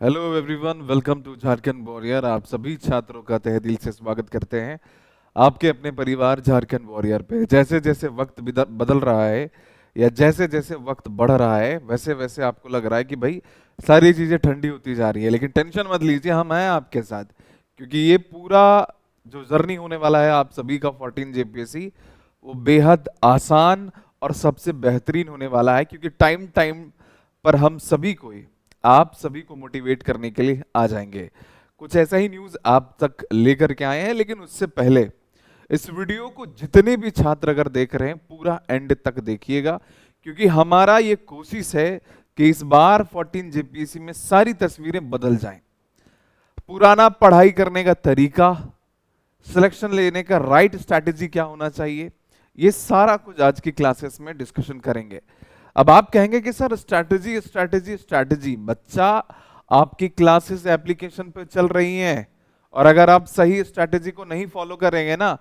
Hello everyone, welcome to Jharkhand warrior. आप सभी छात्रों का तहे दिल से स्वागत करते हैं आपके अपने परिवार झारखंड वॉरियर पे। जैसे जैसे वक्त बदल रहा है या जैसे जैसे वक्त बढ़ रहा है वैसे वैसे आपको लग रहा है कि भाई सारी चीज़ें ठंडी होती जा रही है, लेकिन टेंशन मत लीजिए, हम हैं आपके साथ। क्योंकि ये पूरा जो जर्नी होने वाला है आप सभी का 14 जेपीएससी, वो बेहद आसान और सबसे बेहतरीन होने वाला है। क्योंकि टाइम टाइम पर हम सभी को आप सभी को मोटिवेट करने के लिए आ जाएंगे। कुछ ऐसा ही न्यूज़ आप तक लेकर के आए हैं, लेकिन उससे पहले इस वीडियो को जितने भी छात्र अगर देख रहे हैं पूरा एंड तक देखिएगा। क्योंकि हमारा ये कोशिश है कि इस बार 14 जेपीएससी में सारी तस्वीरें बदल जाएं। पुराना पढ़ाई करने का तरीका, सिलेक्शन लेने का राइट स्ट्रैटेजी क्या होना चाहिए, ये सारा कुछ आज की क्लासेस में डिस्कशन करेंगे। अब आप कहेंगे कि सर स्ट्रैटेजी स्ट्रैटेजी स्ट्रैटेजी, बच्चा आपकी क्लासेस एप्लीकेशन पे चल रही हैं और अगर आप सही स्ट्रैटेजी को नहीं फॉलो करेंगे ना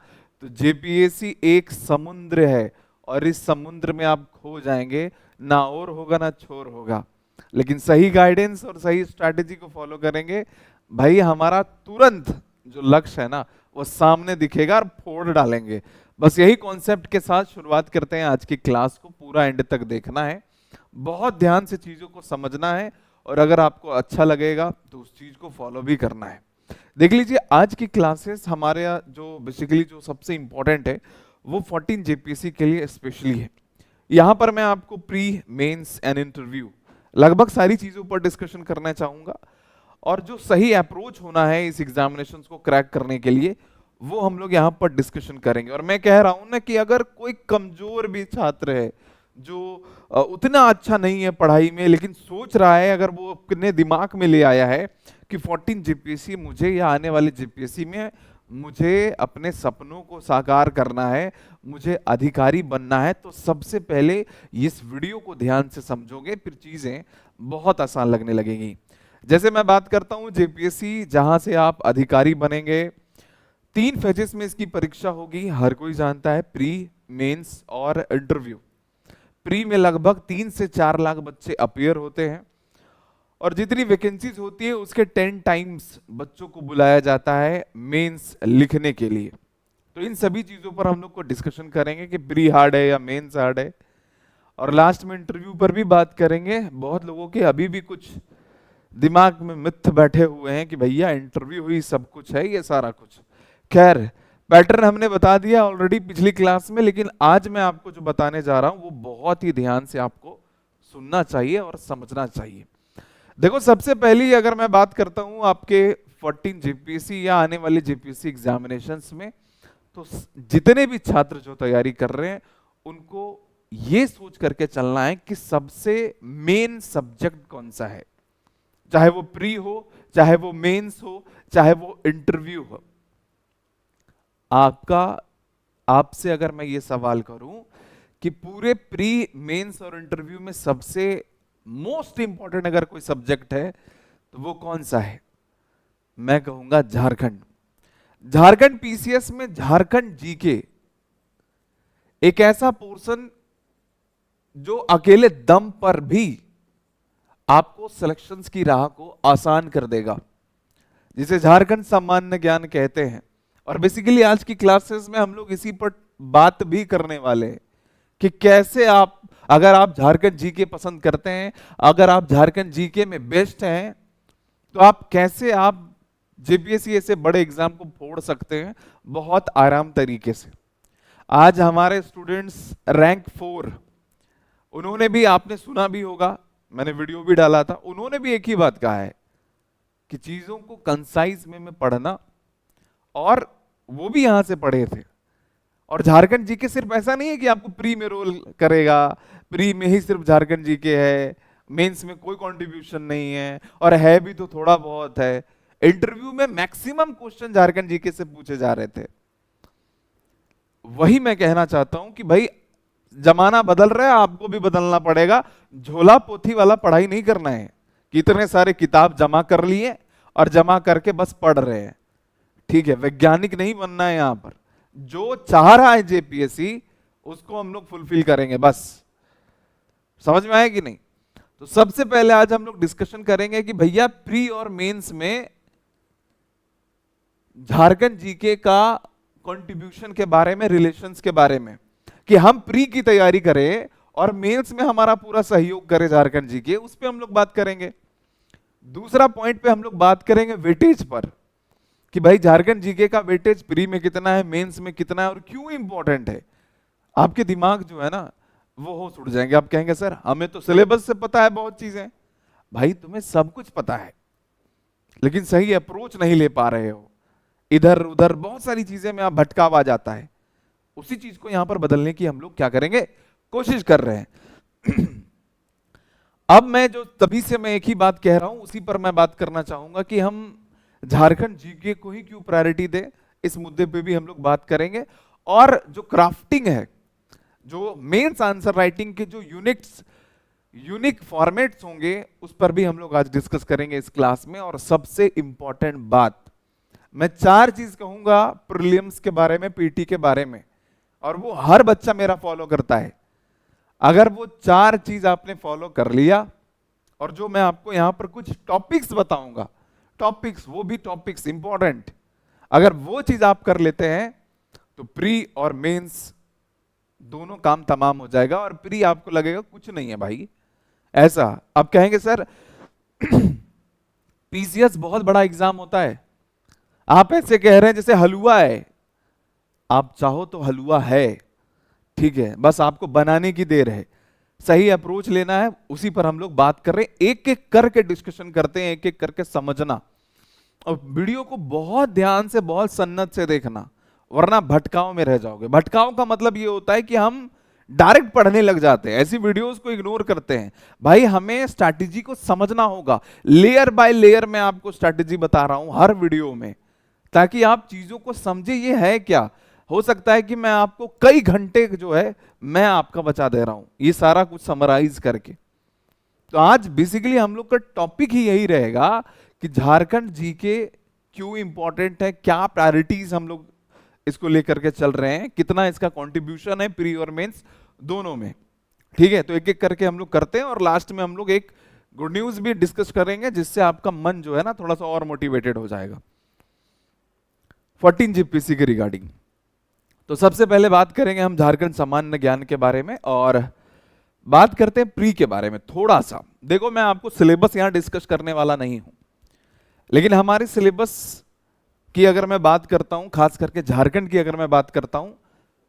तो जेपीएससी एक समुद्र है और इस समुद्र में आप खो जाएंगे, ना और होगा ना छोर होगा। लेकिन सही गाइडेंस और सही स्ट्रैटेजी को फॉलो करेंगे, भाई हमारा तुरंत जो लक्ष्य है ना वो सामने दिखेगा और फोड़ डालेंगे। बस यही कॉन्सेप्ट के साथ शुरुआत करते हैं आज की क्लास को। पूरा एंड तक देखना है, बहुत ध्यान से चीजों को समझना है और अगर आपको अच्छा लगेगा तो उस चीज को फॉलो भी करना है। देख लीजिए आज की क्लासेस हमारे जो बेसिकली जो सबसे इंपॉर्टेंट है वो 14 जेपीएससी के लिए स्पेशली है। यहां पर मैं आपको प्री, मेंस एंड इंटरव्यू लगभग सारी चीजों पर डिस्कशन करना चाहूंगा और जो सही अप्रोच होना है इस एग्जामिनेशन को क्रैक करने के लिए वो हम लोग यहाँ पर डिस्कशन करेंगे। और मैं कह रहा हूं ना कि अगर कोई कमजोर भी छात्र है जो उतना अच्छा नहीं है पढ़ाई में, लेकिन सोच रहा है, अगर वो अपने दिमाग में ले आया है कि 14 जेपीएससी मुझे या आने वाले जेपीएससी में मुझे अपने सपनों को साकार करना है, मुझे अधिकारी बनना है, तो सबसे पहले इस वीडियो को ध्यान से समझोगे फिर चीजें बहुत आसान लगने लगेंगी। जैसे मैं बात करता हूं जेपीएससी जहां से आप अधिकारी बनेंगे, 3 फेजेस में इसकी परीक्षा होगी, हर कोई जानता है, प्री, मेंस और इंटरव्यू। प्री में लगभग 3 से 4 लाख बच्चे अपियर होते हैं और जितनी वैकेंसीज होती है उसके 10 टाइम्स बच्चों को बुलाया जाता है मेंस लिखने के लिए। तो इन सभी चीजों पर हम लोग को डिस्कशन करेंगे कि प्री हार्ड है या मेंस हार्ड है, और लास्ट में इंटरव्यू पर भी बात करेंगे। बहुत लोगों के अभी भी कुछ दिमाग में मिथ बैठे हुए हैं कि भैया इंटरव्यू ही सब कुछ है, ये सारा कुछ। खैर, पैटर्न हमने बता दिया ऑलरेडी पिछली क्लास में, लेकिन आज मैं आपको जो बताने जा रहा हूं वो बहुत ही ध्यान से आपको सुनना चाहिए और समझना चाहिए। देखो, सबसे पहली अगर मैं बात करता हूं आपके 14 जेपीएससी या आने वाले जेपीएससी एग्जामिनेशंस में, तो जितने भी छात्र जो तैयारी कर रहे हैं उनको ये सोच करके चलना है कि सबसे मेन सब्जेक्ट कौन सा है, चाहे वो प्री हो, चाहे वो मेंस हो, चाहे वो इंटरव्यू हो। आपसे अगर मैं ये सवाल करूं कि पूरे प्री, मेंस और इंटरव्यू में सबसे मोस्ट इंपॉर्टेंट अगर कोई सब्जेक्ट है तो वो कौन सा है, मैं कहूंगा झारखंड। झारखंड पीसीएस में झारखंड जीके एक ऐसा पोर्शन जो अकेले दम पर भी आपको सिलेक्शंस की राह को आसान कर देगा, जिसे झारखंड सामान्य ज्ञान कहते हैं। और बेसिकली आज की क्लासेस में हम लोग इसी पर बात भी करने वाले हैं कि कैसे आप, अगर आप झारखंड जीके पसंद करते हैं, अगर आप झारखंड जीके में बेस्ट हैं, तो आप कैसे आप जेपीएससी ऐसे बड़े एग्जाम को फोड़ सकते हैं बहुत आराम तरीके से। आज हमारे स्टूडेंट्स रैंक 4, उन्होंने भी, आपने सुना भी होगा, मैंने वीडियो भी डाला था, उन्होंने भी एक ही बात कहा है कि चीजों को कंसाइज में पढ़ना, और वो भी यहां से पढ़े थे। और झारखंड जीके सिर्फ ऐसा नहीं है कि आपको प्री में रोल करेगा, प्री में ही सिर्फ झारखंड जीके है, मेंस में कोई कंट्रीब्यूशन नहीं है, और है भी तो थोड़ा बहुत है। इंटरव्यू में मैक्सिमम क्वेश्चन झारखंड जीके से पूछे जा रहे थे। वही मैं कहना चाहता हूं कि भाई जमाना बदल रहा है, आपको भी बदलना पड़ेगा। झोला पोथी वाला पढ़ाई नहीं करना है कि इतने सारे किताब जमा कर लिए और जमा करके बस पढ़ रहे हैं, ठीक है, वैज्ञानिक नहीं बनना है। यहां पर जो चाह रहा है जेपीएससी उसको हम लोग फुलफिल करेंगे, बस। समझ में आया कि नहीं? तो सबसे पहले आज हम लोग डिस्कशन करेंगे कि भैया प्री और मेंस में झारखंड जीके का कंट्रीब्यूशन के बारे में, रिलेशंस के बारे में, कि हम प्री की तैयारी करें और मेंस में हमारा पूरा सहयोग करे झारखंड जीके, उस पे हम लोग बात करेंगे। दूसरा पॉइंट पे हम लोग बात करेंगे वेटेज पर, कि भाई झारखंड जीके का वेटेज प्री में कितना है, मेंस में कितना है और क्यों इंपॉर्टेंट है। आपके दिमाग जो है ना वो होश उड़ जाएंगे, आप कहेंगे सर हमें तो सिलेबस से पता है बहुत चीजें। भाई तुम्हें सब कुछ पता है लेकिन सही अप्रोच नहीं ले पा रहे हो, इधर उधर बहुत सारी चीजें में आप भटकाव आ जाता है। उसी चीज को यहां पर बदलने की हम लोग क्या करेंगे, कोशिश कर रहे हैं। अब मैं जो तभी से मैं एक ही बात कह रहा हूं उसी पर मैं बात करना चाहूंगा कि हम झारखंड जीके को ही क्यों प्रायोरिटी दें, इस मुद्दे पे भी हम लोग बात करेंगे। और जो क्राफ्टिंग है, जो मेंस आंसर राइटिंग के जो यूनिक फॉर्मेट्स होंगे उस पर भी हम लोग आज डिस्कस करेंगे इस क्लास में। और सबसे इंपॉर्टेंट बात, मैं 4 चीज कहूंगा प्रीलिम्स के बारे में, पीटी के बारे में, और वो हर बच्चा मेरा फॉलो करता है। अगर वो 4 चीज आपने फॉलो कर लिया, और जो मैं आपको यहां पर कुछ टॉपिक्स बताऊंगा, टॉपिक्स वो भी टॉपिक्स इंपॉर्टेंट, अगर वो चीज आप कर लेते हैं तो प्री और मेंस दोनों काम तमाम हो जाएगा। और प्री आपको लगेगा कुछ नहीं है भाई ऐसा, आप कहेंगे सर पीसीएस बहुत बड़ा एग्जाम होता है, आप ऐसे कह रहे हैं जैसे हलवा है। आप चाहो तो हलवा है, ठीक है, बस आपको बनाने की देर है, सही अप्रोच लेना है, उसी पर हम लोग बात कर रहे हैं। एक एक करके डिस्कशन करते हैं, एक एक करके समझना, और वीडियो को बहुत ध्यान से, बहुत सन्नत से देखना, वरना भटकाव में रह जाओगे। भटकाव का मतलब ये होता है कि हम डायरेक्ट पढ़ने लग जाते हैं, ऐसी वीडियोस को इग्नोर करते हैं। भाई हमें स्ट्रैटेजी को समझना होगा, लेयर बाय लेयर मैं आपको स्ट्रैटेजी बता रहा हूं हर वीडियो में, ताकि आप चीजों को समझे ये है क्या। हो सकता है कि मैं आपको कई घंटे जो है मैं आपका बचा दे रहा हूं ये सारा कुछ समराइज करके। तो आज बेसिकली हम लोग का टॉपिक ही यही रहेगा कि झारखंड जीके क्यों इंपॉर्टेंट है, क्या प्रायोरिटीज हम लोग इसको लेकर के चल रहे हैं, कितना इसका कंट्रीब्यूशन है प्री और मेंस दोनों में। ठीक है, तो एक एक करके हम लोग करते हैं, और लास्ट में हम लोग एक गुड न्यूज भी डिस्कस करेंगे जिससे आपका मन जो है ना थोड़ा सा और मोटिवेटेड हो जाएगा 14 जीपीसी के रिगार्डिंग। तो सबसे पहले बात करेंगे हम झारखंड सामान्य ज्ञान के बारे में, और बात करते हैं प्री के बारे में थोड़ा सा। देखो मैं आपको सिलेबस यहां डिस्कस करने वाला नहीं हूं, लेकिन हमारे सिलेबस की अगर मैं बात करता हूं, खास करके झारखंड की अगर मैं बात करता हूं,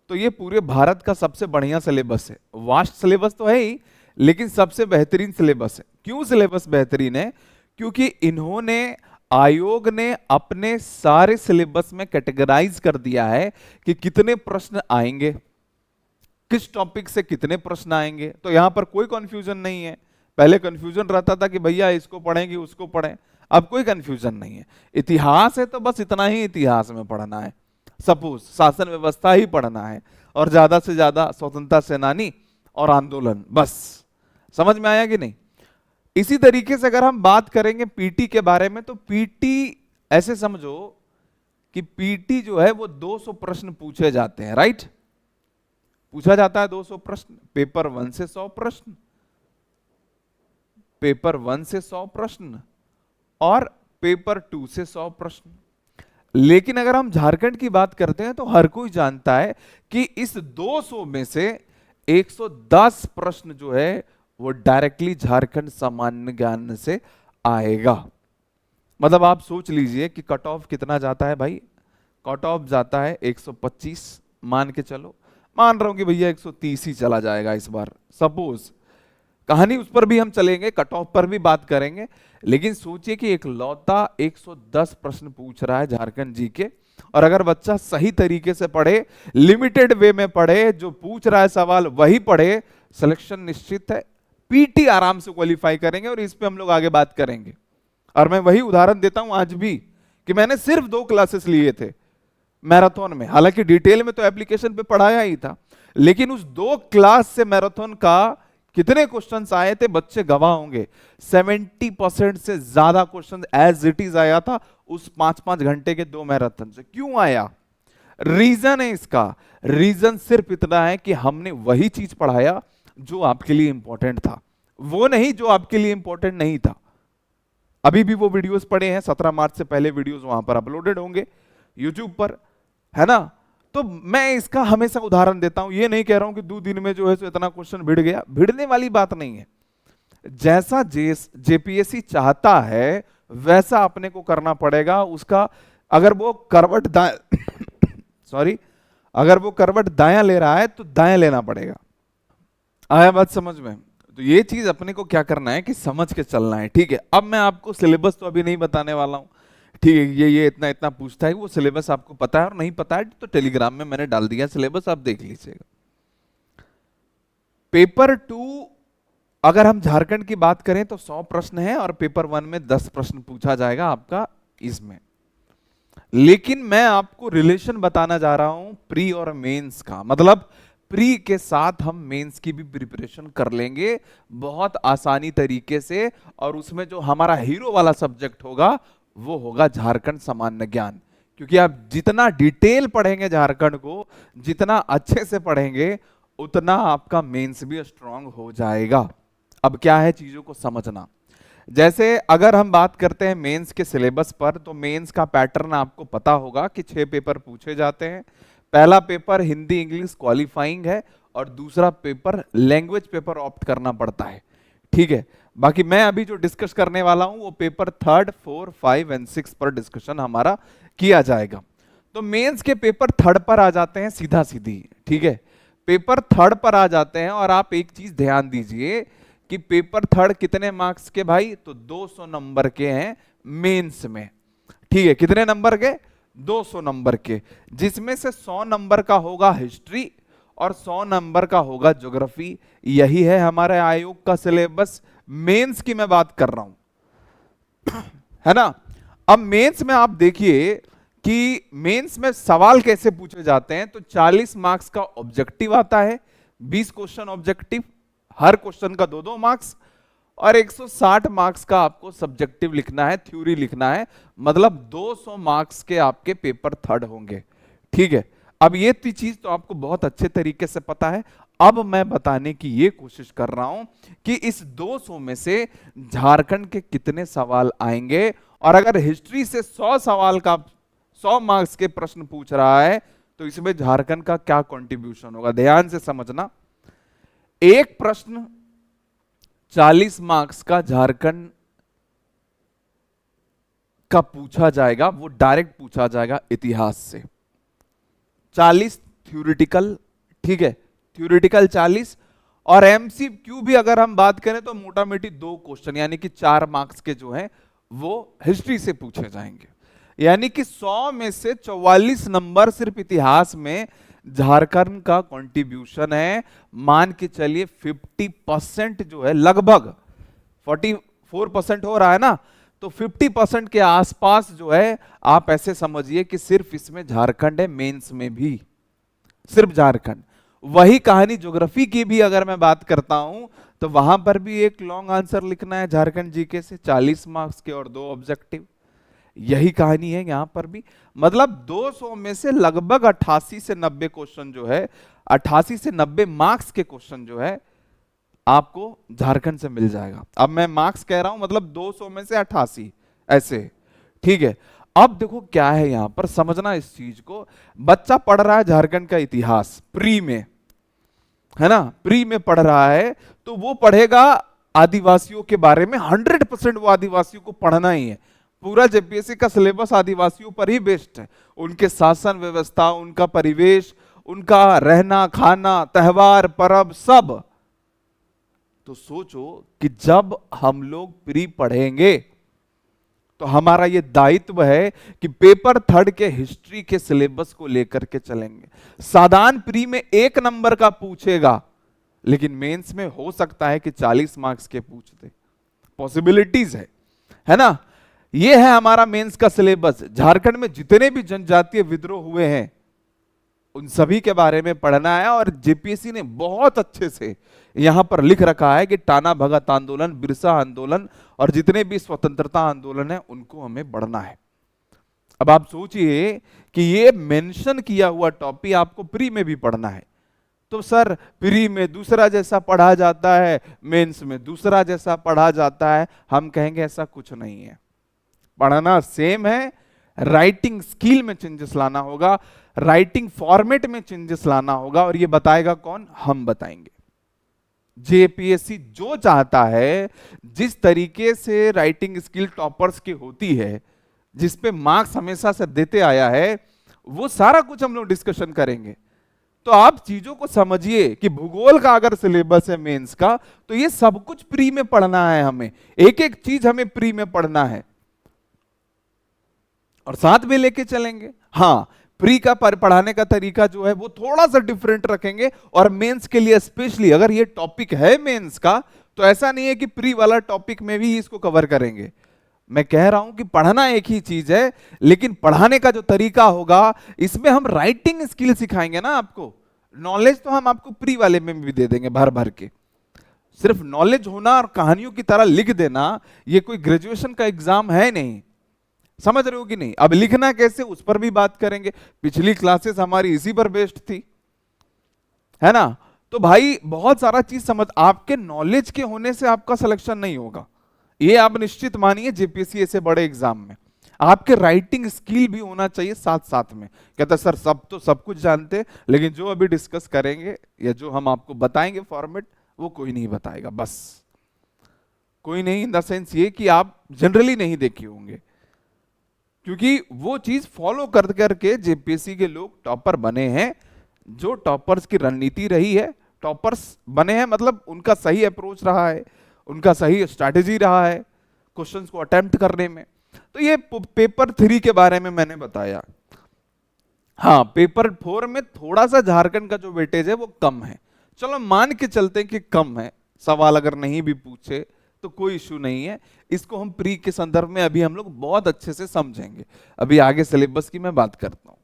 तो ये पूरे भारत का सबसे बढ़िया सिलेबस है। वास्ट सिलेबस तो है ही, लेकिन सबसे बेहतरीन सिलेबस है। क्यों सिलेबस बेहतरीन है? क्योंकि इन्होंने, आयोग ने अपने सारे सिलेबस में कैटेगराइज कर दिया है कि कितने प्रश्न आएंगे, किस टॉपिक से कितने प्रश्न आएंगे। तो यहां पर कोई कंफ्यूजन नहीं है। पहले कंफ्यूजन रहता था कि भैया इसको पढ़ेंगे उसको पढ़ें, अब कोई कंफ्यूजन नहीं है। इतिहास है तो बस इतना ही इतिहास में पढ़ना है, सपोज शासन व्यवस्था ही पढ़ना है, और ज्यादा से ज्यादा स्वतंत्रता सेनानी और आंदोलन, बस। समझ में आया कि नहीं? इसी तरीके से अगर हम बात करेंगे पीटी के बारे में, तो पीटी ऐसे समझो कि पीटी जो है वो 200 प्रश्न पूछे जाते हैं, राइट? पूछा जाता है 200 प्रश्न। पेपर 1 से 100 प्रश्न, पेपर 1 से 100 प्रश्न, और पेपर 2 से 100 प्रश्न। लेकिन अगर हम झारखंड की बात करते हैं तो हर कोई जानता है कि इस 200 में से 110 प्रश्न जो है वो डायरेक्टली झारखंड सामान्य ज्ञान से आएगा। मतलब आप सोच लीजिए कि कट ऑफ कितना जाता है भाई। कट ऑफ जाता है 125, मान के चलो, मान रहा हूं कि भैया 130 ही चला जाएगा इस बार, सपोज। कहानी उस पर भी हम चलेंगे, कट ऑफ पर भी बात करेंगे, लेकिन सोचिए कि एक लौता 110 प्रश्न पूछ रहा है झारखंड जीके, और अगर बच्चा सही तरीके से पढ़े, लिमिटेड वे में पढ़े, जो पूछ रहा है सवाल वही पढ़े, सिलेक्शन निश्चित है। पीटी आराम से क्वालिफाई करेंगे, और इस पे हम लोग आगे बात करेंगे। और मैं वही उदाहरण देता हूं आज भी कि मैंने सिर्फ 2 क्लासेस लिए थे मैराथन में, हालांकि डिटेल में तो एप्लीकेशन पे पढ़ाया ही था, लेकिन उस 2 क्लास से मैराथन का कितने क्वेश्चंस आए थे बच्चे गवाह होंगे। 70% से ज्यादा क्वेश्चन एज इट इज आया था उस 5-5 घंटे के 2 मैराथन से। क्यों आया? रीजन है इसका, रीजन सिर्फ इतना है कि हमने वही चीज पढ़ाया जो आपके लिए इंपॉर्टेंट था, वो नहीं जो आपके लिए इंपॉर्टेंट नहीं था। अभी भी वो वीडियोस पड़े हैं, 17 मार्च से पहले वीडियोस वहां पर अपलोडेड होंगे यूट्यूब पर, है ना। तो मैं इसका हमेशा उदाहरण देता हूं, ये नहीं कह रहा हूं कि 2 दिन में जो है सो इतना क्वेश्चन भिड़ गया, भिड़ने वाली बात नहीं है। जैसा जेपीएससी चाहता है वैसा अपने को करना पड़ेगा उसका। अगर वो करवट दाएं सॉरी, अगर वो करवट दायां ले रहा है तो दायां लेना पड़ेगा। आया बात समझ में? तो ये चीज अपने को क्या करना है कि समझ के चलना है, ठीक है। अब मैं आपको सिलेबस तो अभी नहीं बताने वाला हूं, ठीक है। ये इतना इतना पूछता है, वो सिलेबस आपको पता है और नहीं पता है तो टेलीग्राम में मैंने डाल दिया सिलेबस, आप देख लीजिएगा। पेपर 2 अगर हम झारखंड की बात करें तो 100 प्रश्न है और पेपर 1 में 10 प्रश्न पूछा जाएगा आपका इसमें। लेकिन मैं आपको रिलेशन बताना जा रहा हूं प्री और मेंस का, मतलब प्री के साथ हम मेंस की भी प्रिपरेशन कर लेंगे बहुत आसानी तरीके से। और उसमें जो हमारा हीरो वाला सब्जेक्ट होगा वो होगा झारखंड सामान्य ज्ञान, क्योंकि आप जितना डिटेल पढ़ेंगे झारखंड को, जितना अच्छे से पढ़ेंगे, उतना आपका मेंस भी स्ट्रांग हो जाएगा। अब क्या है चीजों को समझना। जैसे अगर हम बात करते हैं मेंस के सिलेबस पर, तो मेंस का पैटर्न आपको पता होगा कि 6 पेपर पूछे जाते हैं। पहला पेपर हिंदी इंग्लिश क्वालिफाइंग है और दूसरा पेपर लैंग्वेज पेपर ऑप्ट करना पड़ता है, ठीक है। बाकी मैं अभी जो डिस्कस करने वाला हूं वो पेपर 3, 4, 5 एंड 6 पर डिस्कशन हमारा किया जाएगा। तो मेंस के पेपर 3 पर आ जाते हैं सीधा सीधी, ठीक है। पेपर 3 पर आ जाते हैं और आप एक चीज ध्यान दीजिए कि पेपर 3 कितने मार्क्स के भाई, तो 200 नंबर के हैं मेंस में, ठीक है। कितने नंबर के? 200 नंबर के, जिसमें से 100 नंबर का होगा हिस्ट्री और 100 नंबर का होगा ज्योग्राफी। यही है हमारे आयोग का सिलेबस, मेंस की मैं बात कर रहा हूं, है ना। अब मेंस में आप देखिए कि मेंस में सवाल कैसे पूछे जाते हैं। तो 40 मार्क्स का ऑब्जेक्टिव आता है, 20 क्वेश्चन ऑब्जेक्टिव, हर क्वेश्चन का 2-2 मार्क्स, और 160 मार्क्स का आपको सब्जेक्टिव लिखना है, थ्योरी लिखना है। मतलब 200 मार्क्स के आपके पेपर 3 होंगे, ठीक है। अब ये चीज तो आपको बहुत अच्छे तरीके से पता है। अब मैं बताने की ये कोशिश कर रहा हूं कि इस 200 में से झारखंड के कितने सवाल आएंगे। और अगर हिस्ट्री से 100 सवाल का 100 मार्क्स के प्रश्न पूछ रहा है तो इसमें झारखंड का क्या कंट्रीब्यूशन होगा, ध्यान से समझना। एक प्रश्न 40 मार्क्स का झारखंड का पूछा जाएगा, वो डायरेक्ट पूछा जाएगा इतिहास से। 40 थ्योरेटिकल, ठीक है, थ्योरेटिकल 40, और एमसीक्यू भी अगर हम बात करें तो मोटा मोटी 2 क्वेश्चन, यानी कि 4 मार्क्स के जो हैं वो हिस्ट्री से पूछे जाएंगे। यानी कि 100 में से 44 नंबर सिर्फ इतिहास में झारखंड का कंट्रीब्यूशन है। मान के चलिए 50% जो है, लगभग 44% हो रहा है ना, तो 50% के आसपास जो है, आप ऐसे समझिए कि सिर्फ इसमें झारखंड है, मेंस में भी सिर्फ झारखंड। वही कहानी ज्योग्राफी की भी अगर मैं बात करता हूं तो वहां पर भी एक लॉन्ग आंसर लिखना है झारखंड जीके से, 40 मार्क्स के और 2 ऑब्जेक्टिव। यही कहानी है यहां पर भी। मतलब 200 में से लगभग 88 से 90 क्वेश्चन जो है, 88 से 90 मार्क्स के क्वेश्चन जो है आपको झारखंड से मिल जाएगा। अब मैं मार्क्स कह रहा हूं, मतलब 200 में से 88 ऐसे, ठीक है। अब देखो क्या है यहां पर, समझना इस चीज को। बच्चा पढ़ रहा है झारखंड का इतिहास प्री में, है ना, प्री में पढ़ रहा है, तो वो पढ़ेगा आदिवासियों के बारे में। 100% वो आदिवासियों को पढ़ना ही है। पूरा जेपीएससी का सिलेबस आदिवासियों पर ही बेस्ड है, उनके शासन व्यवस्था, उनका परिवेश, उनका रहना खाना, त्योहार पर्व सब। तो सोचो कि जब हम लोग प्री पढ़ेंगे तो हमारा ये दायित्व है कि पेपर 3 के हिस्ट्री के सिलेबस को लेकर के चलेंगे। साधारण प्री में 1 नंबर का पूछेगा, लेकिन मेंस में हो सकता है कि 40 मार्क्स के पूछ दे, पॉसिबिलिटीज है ना। ये है हमारा मेंस का सिलेबस। झारखंड में जितने भी जनजातीय विद्रोह हुए हैं उन सभी के बारे में पढ़ना है। और जेपीएससी ने बहुत अच्छे से यहां पर लिख रखा है कि टाना भगत आंदोलन, बिरसा आंदोलन और जितने भी स्वतंत्रता आंदोलन है उनको हमें पढ़ना है। अब आप सोचिए कि ये मेंशन किया हुआ टॉपिक आपको प्री में भी पढ़ना है, तो सर प्री में दूसरा जैसा पढ़ा जाता है, मेंस में दूसरा जैसा पढ़ा जाता है। हम कहेंगे ऐसा कुछ नहीं है, पढ़ना सेम है, राइटिंग स्किल में चेंजेस लाना होगा, राइटिंग फॉर्मेट में चेंजेस लाना होगा। और ये बताएगा कौन? हम बताएंगे। जेपीएससी जो चाहता है, जिस तरीके से राइटिंग स्किल टॉपर्स की होती है, जिस पे मार्क्स हमेशा से देते आया है, वो सारा कुछ हम लोग डिस्कशन करेंगे। तो आप चीजों को समझिए कि भूगोल का अगर सिलेबस है मेंस का, तो ये सब कुछ प्री में पढ़ना है, हमें एक एक चीज हमें प्री में पढ़ना है और साथ में लेके चलेंगे। हाँ, प्री का पढ़ाने का तरीका जो है वो थोड़ा सा डिफरेंट रखेंगे, और मेंस के लिए स्पेशली अगर ये टॉपिक है मेंस का, तो ऐसा नहीं है कि प्री वाला टॉपिक में भी इसको कवर करेंगे। मैं कह रहा हूं कि पढ़ना एक ही चीज है, लेकिन पढ़ाने का जो तरीका होगा, इसमें हम राइटिंग स्किल सिखाएंगे ना आपको। नॉलेज तो हम आपको प्री वाले में भी दे देंगे भर भर के। सिर्फ नॉलेज होना और कहानियों की तरह लिख देना, ये कोई ग्रेजुएशन का एग्जाम है नहीं। समझ रहे हो कि नहीं? अब लिखना कैसे, उस पर भी बात करेंगे। पिछली क्लासेस हमारी इसी पर बेस्ड थी, है ना? तो भाई बहुत सारा चीज समझ, आपके नॉलेज के होने से आपका सिलेक्शन नहीं होगा, ये आप निश्चित मानिए। जेपीएससी ऐसे बड़े एग्जाम में आपके राइटिंग स्किल भी होना चाहिए साथ साथ में। कहता सर सब तो सब कुछ जानते, लेकिन जो अभी डिस्कस करेंगे या जो हम आपको बताएंगे फॉर्मेट, वो कोई नहीं बताएगा। बस कोई नहीं, इन द सेंस ये कि आप जनरली नहीं देखे होंगे, क्योंकि वो चीज फॉलो कर करके जेपीएससी के लोग टॉपर बने हैं। जो टॉपर्स की रणनीति रही है, टॉपर्स बने हैं, मतलब उनका सही अप्रोच रहा है, उनका सही स्ट्रैटेजी रहा है क्वेश्चंस को अटेम्प्ट करने में। तो ये पेपर 3 के बारे में मैंने बताया। हाँ, पेपर 4 में थोड़ा सा झारखंड का जो वेटेज है वो कम है। चलो मान के चलते हैं कि कम है, सवाल अगर नहीं भी पूछे तो कोई इश्यू नहीं है। इसको हम प्री के संदर्भ में अभी हम लोग बहुत अच्छे से समझेंगे। अभी आगे सिलेबस की मैं बात करता हूं।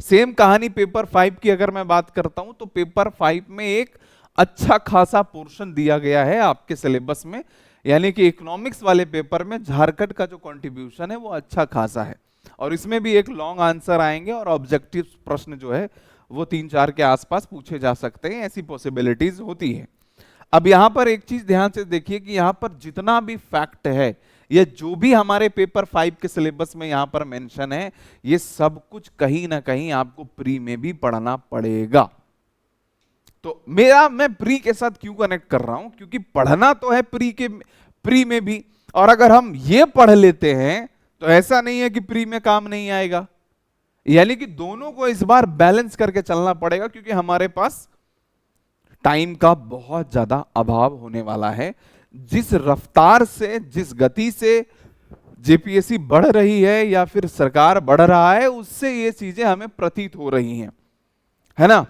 सेम कहानी पेपर 5 की अगर मैं बात करता हूं, तो पेपर 5 में एक अच्छा खासा पोर्शन दिया गया है आपके सिलेबस में, यानी कि इकोनॉमिक्स वाले पेपर में झारखंड का जो कंट्रीब्यूशन है वो अच्छा खासा है। और इसमें भी एक लॉन्ग आंसर आएंगे, और ऑब्जेक्टिव प्रश्न जो है वो 3-4 के आसपास पूछे जा सकते हैं, ऐसी पॉसिबिलिटीज होती है। अब यहां पर एक चीज ध्यान से देखिए कि यहां पर जितना भी फैक्ट है, ये जो भी हमारे पेपर 5 के सिलेबस में यहां पर मेंशन है, ये सब कुछ कहीं ना कहीं आपको प्री में भी पढ़ना पड़ेगा। तो मैं प्री के साथ क्यों कनेक्ट कर रहा हूं? क्योंकि पढ़ना तो है प्री में भी, और अगर हम ये पढ़ लेते हैं तो ऐसा नहीं है कि प्री में काम नहीं आएगा। यानी कि दोनों को इस बार बैलेंस करके चलना पड़ेगा, क्योंकि हमारे पास टाइम का बहुत ज्यादा अभाव होने वाला है। जिस रफ्तार से, जिस गति से जेपीएससी बढ़ रही है या फिर सरकार बढ़ रहा है, उससे ये चीजें हमें प्रतीत हो रही हैं, है ना?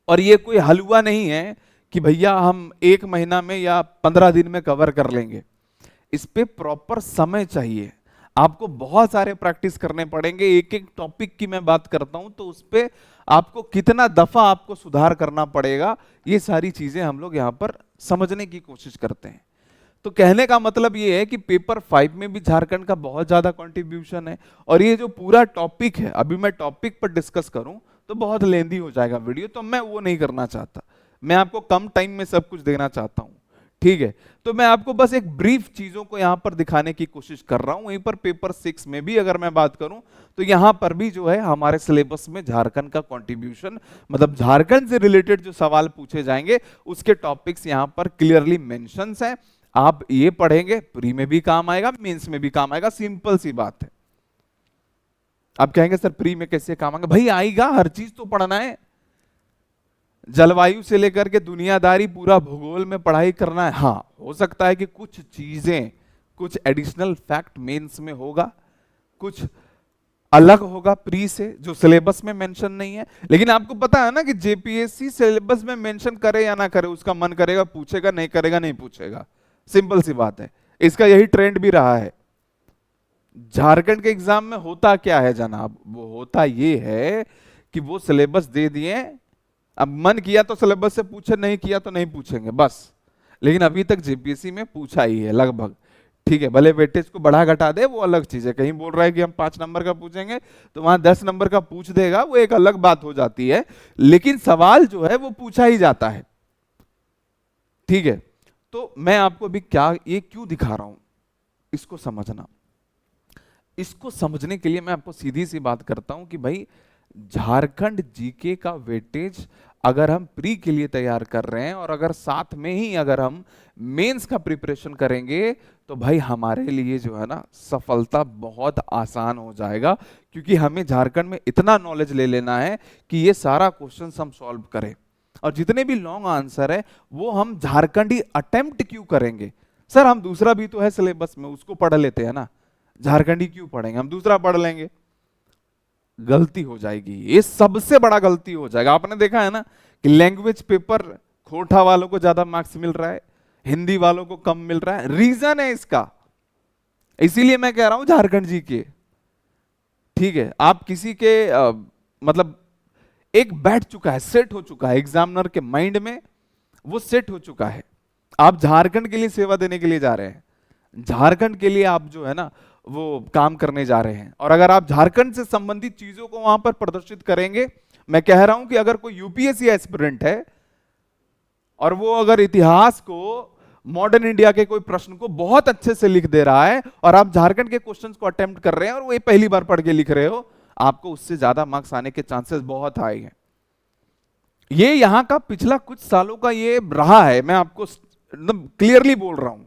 और ये कोई हलवा नहीं है कि भैया हम 1 महीना में या 15 दिन में कवर कर लेंगे। इस पे प्रॉपर समय चाहिए, आपको बहुत सारे प्रैक्टिस करने पड़ेंगे। एक एक टॉपिक की मैं बात करता हूं तो उस पे आपको कितना दफा आपको सुधार करना पड़ेगा, ये सारी चीजें हम लोग यहां पर समझने की कोशिश करते हैं। तो कहने का मतलब ये है कि पेपर 5 में भी झारखंड का बहुत ज्यादा कंट्रीब्यूशन है। और ये जो पूरा टॉपिक है, अभी मैं टॉपिक पर डिस्कस करूं तो बहुत लेंदी हो जाएगा वीडियो, तो मैं वो नहीं करना चाहता। मैं आपको कम टाइम में सब कुछ देना चाहता हूं, ठीक है? तो मैं आपको बस एक ब्रीफ चीजों को यहां पर दिखाने की कोशिश कर रहा हूं। वहीं पर पेपर 6 में भी अगर मैं बात करूं तो यहां पर भी जो है हमारे सिलेबस में झारखंड का कंट्रीब्यूशन, मतलब झारखंड से रिलेटेड जो सवाल पूछे जाएंगे उसके टॉपिक्स यहां पर क्लियरली मेंशंस हैं। आप ये पढ़ेंगे, प्री में भी काम आएगा, मेंस में भी काम आएगा, सिंपल सी बात है। आप कहेंगे सर प्री में कैसे काम आएगा? भाई आएगा, हर चीज तो पढ़ना है। जलवायु से लेकर के दुनियादारी, पूरा भूगोल में पढ़ाई करना है। हाँ, हो सकता है कि कुछ चीजें, कुछ एडिशनल फैक्ट मेंस में होगा, कुछ अलग होगा प्री से जो सिलेबस में मेंशन नहीं है। लेकिन आपको पता है ना कि जेपीएससी सिलेबस में मेंशन करे या ना करे, उसका मन करेगा पूछेगा, नहीं करेगा नहीं पूछेगा। सिंपल सी बात है, इसका यही ट्रेंड भी रहा है। झारखंड के एग्जाम में होता क्या है जनाब? वो होता ये है कि वो सिलेबस दे दिए, अब मन किया तो सिलेबस से पूछे, नहीं किया तो नहीं पूछेंगे बस। लेकिन अभी तक जेपीएससी में पूछा ही है लगभग, ठीक है, भले वेटेज को बढ़ा घटा दे वो अलग चीज है, कहीं बोल रहा है कि हम 5 नंबर का पूछेंगे तो वहां 10 नंबर का पूछ देगा, वो एक अलग बात हो जाती है, लेकिन सवाल जो है वो पूछा ही जाता है। ठीक है, तो मैं आपको अभी क्या ये क्यों दिखा रहा हूं, इसको समझना। इसको समझने के लिए मैं आपको सीधी सी बात करता हूं कि भाई झारखंड जीके का वेटेज अगर हम प्री के लिए तैयार कर रहे हैं और अगर साथ में ही अगर हम मेंस का प्रिपरेशन करेंगे तो भाई हमारे लिए जो है ना सफलता बहुत आसान हो जाएगा, क्योंकि हमें झारखंड में इतना नॉलेज ले लेना है कि ये सारा क्वेश्चन हम सॉल्व करें, और जितने भी लॉन्ग आंसर है वो हम झारखंडी अटेम्प्ट क्यों करेंगे। सर हम दूसरा भी तो है सिलेबस में, उसको पढ़ लेते हैं ना, झारखंडी क्यों पढ़ेंगे, हम दूसरा पढ़ लेंगे। गलती हो जाएगी, ये सबसे बड़ा गलती हो जाएगा। आपने देखा है ना कि लैंग्वेज पेपर खोटा वालों को ज्यादा मार्क्स मिल रहा है, हिंदी वालों को कम मिल रहा है, रीजन है इसका। इसीलिए मैं कह रहा हूं झारखंड जी के, ठीक है, आप किसी के मतलब एक बैठ चुका है, सेट हो चुका है एग्जामिनर के माइंड में, वो सेट हो चुका है। आप झारखंड के लिए सेवा देने के लिए जा रहे हैं, झारखंड के लिए आप जो है ना वो काम करने जा रहे हैं, और अगर आप झारखंड से संबंधित चीजों को वहां पर प्रदर्शित करेंगे, मैं कह रहा हूं कि अगर कोई यूपीएससी एस्पिरेंट है और वो अगर इतिहास को, मॉडर्न इंडिया के कोई प्रश्न को बहुत अच्छे से लिख दे रहा है और आप झारखंड के क्वेश्चंस को अटेम्प्ट कर रहे हैं और वो ये पहली बार पढ़ के लिख रहे हो, आपको उससे ज्यादा मार्क्स आने के चांसेस बहुत हाई हैं। ये यहां का पिछला कुछ सालों का ये रहा है, मैं आपको एकदम क्लियरली बोल रहा हूं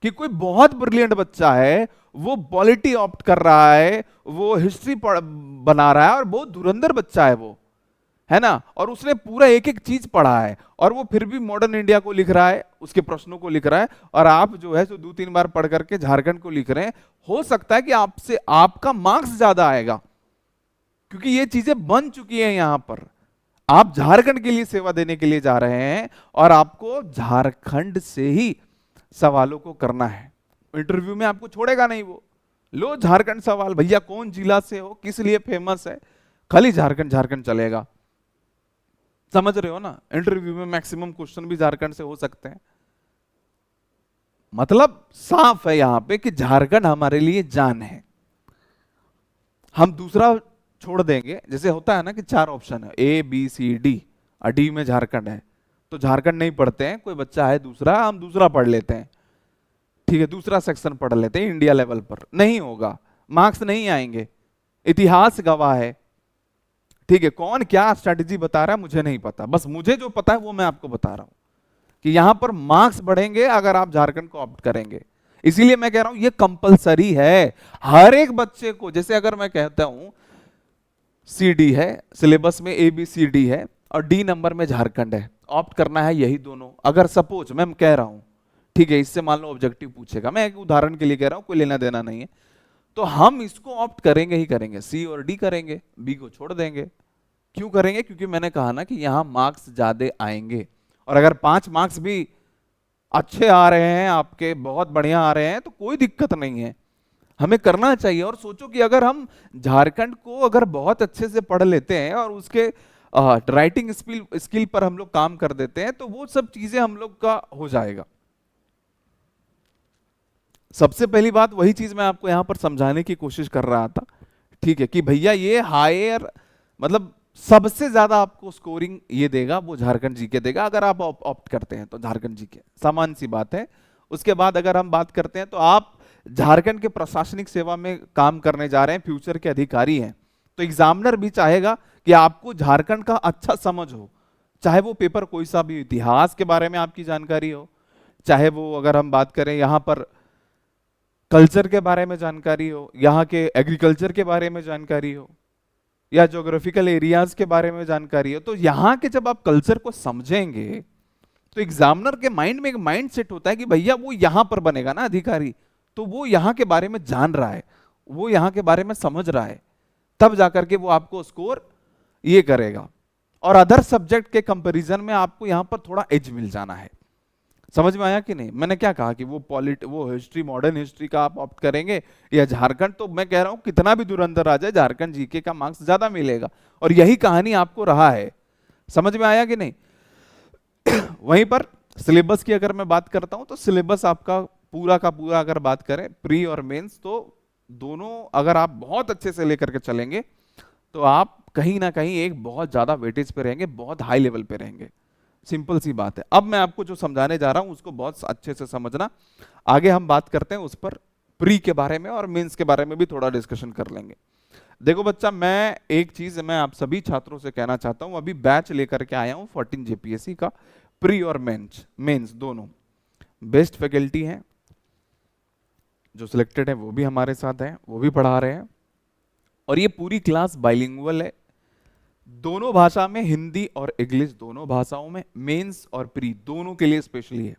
कि कोई बहुत ब्रिलियंट बच्चा है, वो पॉलिटी ऑप्ट कर रहा है, वो हिस्ट्री बना रहा है और बहुत धुरंधर बच्चा है वो, है ना, और उसने पूरा एक एक चीज पढ़ा है और वो फिर भी मॉडर्न इंडिया को लिख रहा है, उसके प्रश्नों को लिख रहा है, और आप जो है सो 2-3 बार पढ़ करके झारखंड को लिख रहे हैं। हो सकता है कि आपसे आपका मार्क्स ज्यादा आएगा, क्योंकि ये चीजें बन चुकी हैं यहां पर। आप झारखंड के लिए सेवा देने के लिए जा रहे हैं और आपको झारखंड से ही सवालों को करना है। इंटरव्यू में आपको छोड़ेगा नहीं वो, लो झारखंड सवाल, भैया कौन जिला से हो, किस लिए फेमस है, खाली झारखंड झारखंड चलेगा। समझ रहे हो ना, इंटरव्यू में मैक्सिमम क्वेश्चन भी झारखंड से हो सकते हैं। मतलब साफ है यहां पे कि झारखंड हमारे लिए जान है। हम दूसरा छोड़ देंगे, जैसे होता है ना कि 4 ऑप्शन है ए बी सी डी, और डी में झारखंड है, तो झारखंड नहीं पढ़ते हैं, कोई बच्चा है दूसरा, हम दूसरा पढ़ लेते हैं, ठीक है, दूसरा सेक्शन पढ़ लेते हैं इंडिया लेवल पर, नहीं होगा, मार्क्स नहीं आएंगे। इतिहास गवाह है, ठीक है, कौन क्या स्ट्रेटेजी बता रहा है मुझे नहीं पता, बस मुझे जो पता है वो मैं आपको बता रहा हूं कि यहां पर मार्क्स बढ़ेंगे अगर आप झारखंड को ऑप्ट करेंगे। इसीलिए मैं कह रहा हूं ये कंपलसरी है हर एक बच्चे को। जैसे अगर मैं कहता हूं सी डी है सिलेबस में, ए बी सी डी है और डी नंबर में झारखंड है, ऑप्ट करना है यही दोनों, अगर सपोज मैं कह रहा हूं, ठीक है, इससे मान लो ऑब्जेक्टिव पूछेगा, मैं एक उदाहरण के लिए कह रहा हूं, कोई लेना देना नहीं है, तो हम इसको ऑप्ट करेंगे ही करेंगे, सी और डी करेंगे, बी को छोड़ देंगे। क्यों करेंगे, क्योंकि मैंने कहा ना कि यहां मार्क्स ज्यादा आएंगे, और अगर 5 मार्क्स भी अच्छे आ रहे हैं आपके, बहुत बढ़िया आ रहे हैं, तो कोई दिक्कत नहीं है, हमें करना चाहिए। और सोचो कि अगर हम झारखंड को अगर बहुत अच्छे से पढ़ लेते हैं और उसके राइटिंग स्किल पर हम लोग काम कर देते हैं, तो वो सब चीजें हम लोग का हो जाएगा। सबसे पहली बात वही चीज मैं आपको यहां पर समझाने की कोशिश कर रहा था, ठीक है, कि भैया ये हायर मतलब सबसे ज्यादा आपको स्कोरिंग ये देगा वो झारखंड जीके देगा, अगर आप ऑप्ट करते हैं तो झारखंड जीके, सामान्य सी बात है। उसके बाद अगर हम बात करते हैं तो आप झारखंड के प्रशासनिक सेवा में काम करने जा रहे हैं, फ्यूचर के अधिकारी हैं, तो एग्जामिनर भी चाहेगा कि आपको झारखंड का अच्छा समझ हो, चाहे वो पेपर कोई सा भी, इतिहास के बारे में आपकी जानकारी हो, चाहे वो अगर हम बात करें यहां पर कल्चर के बारे में जानकारी हो, यहाँ के एग्रीकल्चर के बारे में जानकारी हो, या ज्योग्राफिकल एरियाज के बारे में जानकारी हो। तो यहाँ के जब आप कल्चर को समझेंगे तो एग्जामिनर के माइंड में एक माइंड सेट होता है कि भैया वो यहां पर बनेगा ना अधिकारी, तो वो यहाँ के बारे में जान रहा है, वो यहाँ के बारे में समझ रहा है, तब जाकर के वो आपको स्कोर ये करेगा। और अदर सब्जेक्ट के कंपैरिजन में आपको यहाँ पर थोड़ा एज मिल जाना है। समझ में आया कि नहीं, मैंने क्या कहा कि वो हिस्ट्री, मॉडर्न हिस्ट्री का आप ऑप्ट करेंगे या झारखंड, तो मैं कह रहा हूं कितना भी धुरंधर आ जाए झारखंड जीके का मार्क्स ज्यादा मिलेगा, और यही कहानी आपको रहा है। समझ में आया कि नहीं। वहीं पर सिलेबस की अगर मैं बात करता हूं तो सिलेबस आपका पूरा का पूरा अगर बात करें प्री और मेंस, तो दोनों अगर आप बहुत अच्छे से लेकर के चलेंगे तो आप कहीं ना कहीं एक बहुत ज्यादा वेटेज पे रहेंगे, बहुत हाई लेवल पे रहेंगे। सिंपल सी बात है। अब मैं आपको जो समझाने जा रहा हूं उसको बहुत अच्छे से समझना। आगे हम बात करते हैं उस पर, प्री के बारे में और मेंस के बारे में भी थोड़ा डिस्कशन कर लेंगे। देखो बच्चा, मैं एक चीज मैं आप सभी छात्रों से कहना चाहता हूं, अभी बैच लेकर के आया हूं 14 जेपीएससी का, प्री और मेंस दोनों। बेस्ट फैकल्टी हैं जो सिलेक्टेड है, वो भी हमारे साथ हैं, वो भी पढ़ा रहे हैं। और ये पूरी क्लास बाइलिंगुअल है, दोनों भाषा में, हिंदी और इंग्लिश दोनों भाषाओं में, मेंस और प्री दोनों के लिए स्पेशली है।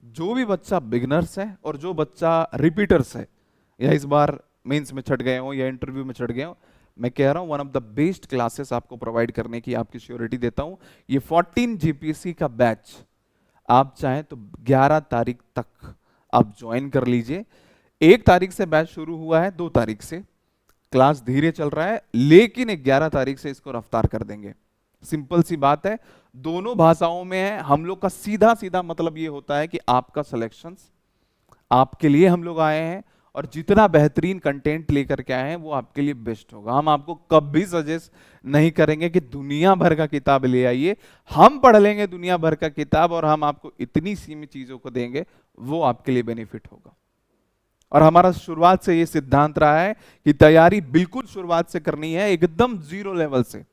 जो भी बच्चा बिगनर्स है और जो बच्चा रिपीटर्स है, या इस बार मेंस में छट गए हो या इंटरव्यू में छट गए हो, मैं कह रहा हूं one of the best classes आपको प्रोवाइड करने की आपकी श्योरिटी देता हूं। ये 14 जीपीएससी का बैच आप चाहें तो 11 तारीख तक आप ज्वाइन कर लीजिए। 1 तारीख से बैच शुरू हुआ है, 2 तारीख से क्लास धीरे चल रहा है, लेकिन 11 तारीख से इसको रफ्तार कर देंगे। सिंपल सी बात है, दोनों भाषाओं में है। हम लोग का सीधा सीधा मतलब ये होता है कि आपका सिलेक्शंस आपके लिए हम लोग आए हैं, और जितना बेहतरीन कंटेंट लेकर के आए हैं वो आपके लिए बेस्ट होगा। हम आपको कभी सजेस्ट नहीं करेंगे कि दुनिया भर का किताब ले आइए, हम पढ़ लेंगे दुनिया भर का किताब और हम आपको इतनी सीमित चीजों को देंगे, वो आपके लिए बेनिफिट होगा। और हमारा शुरुआत से ये सिद्धांत रहा है कि तैयारी बिल्कुल शुरुआत से करनी है, एकदम जीरो लेवल से।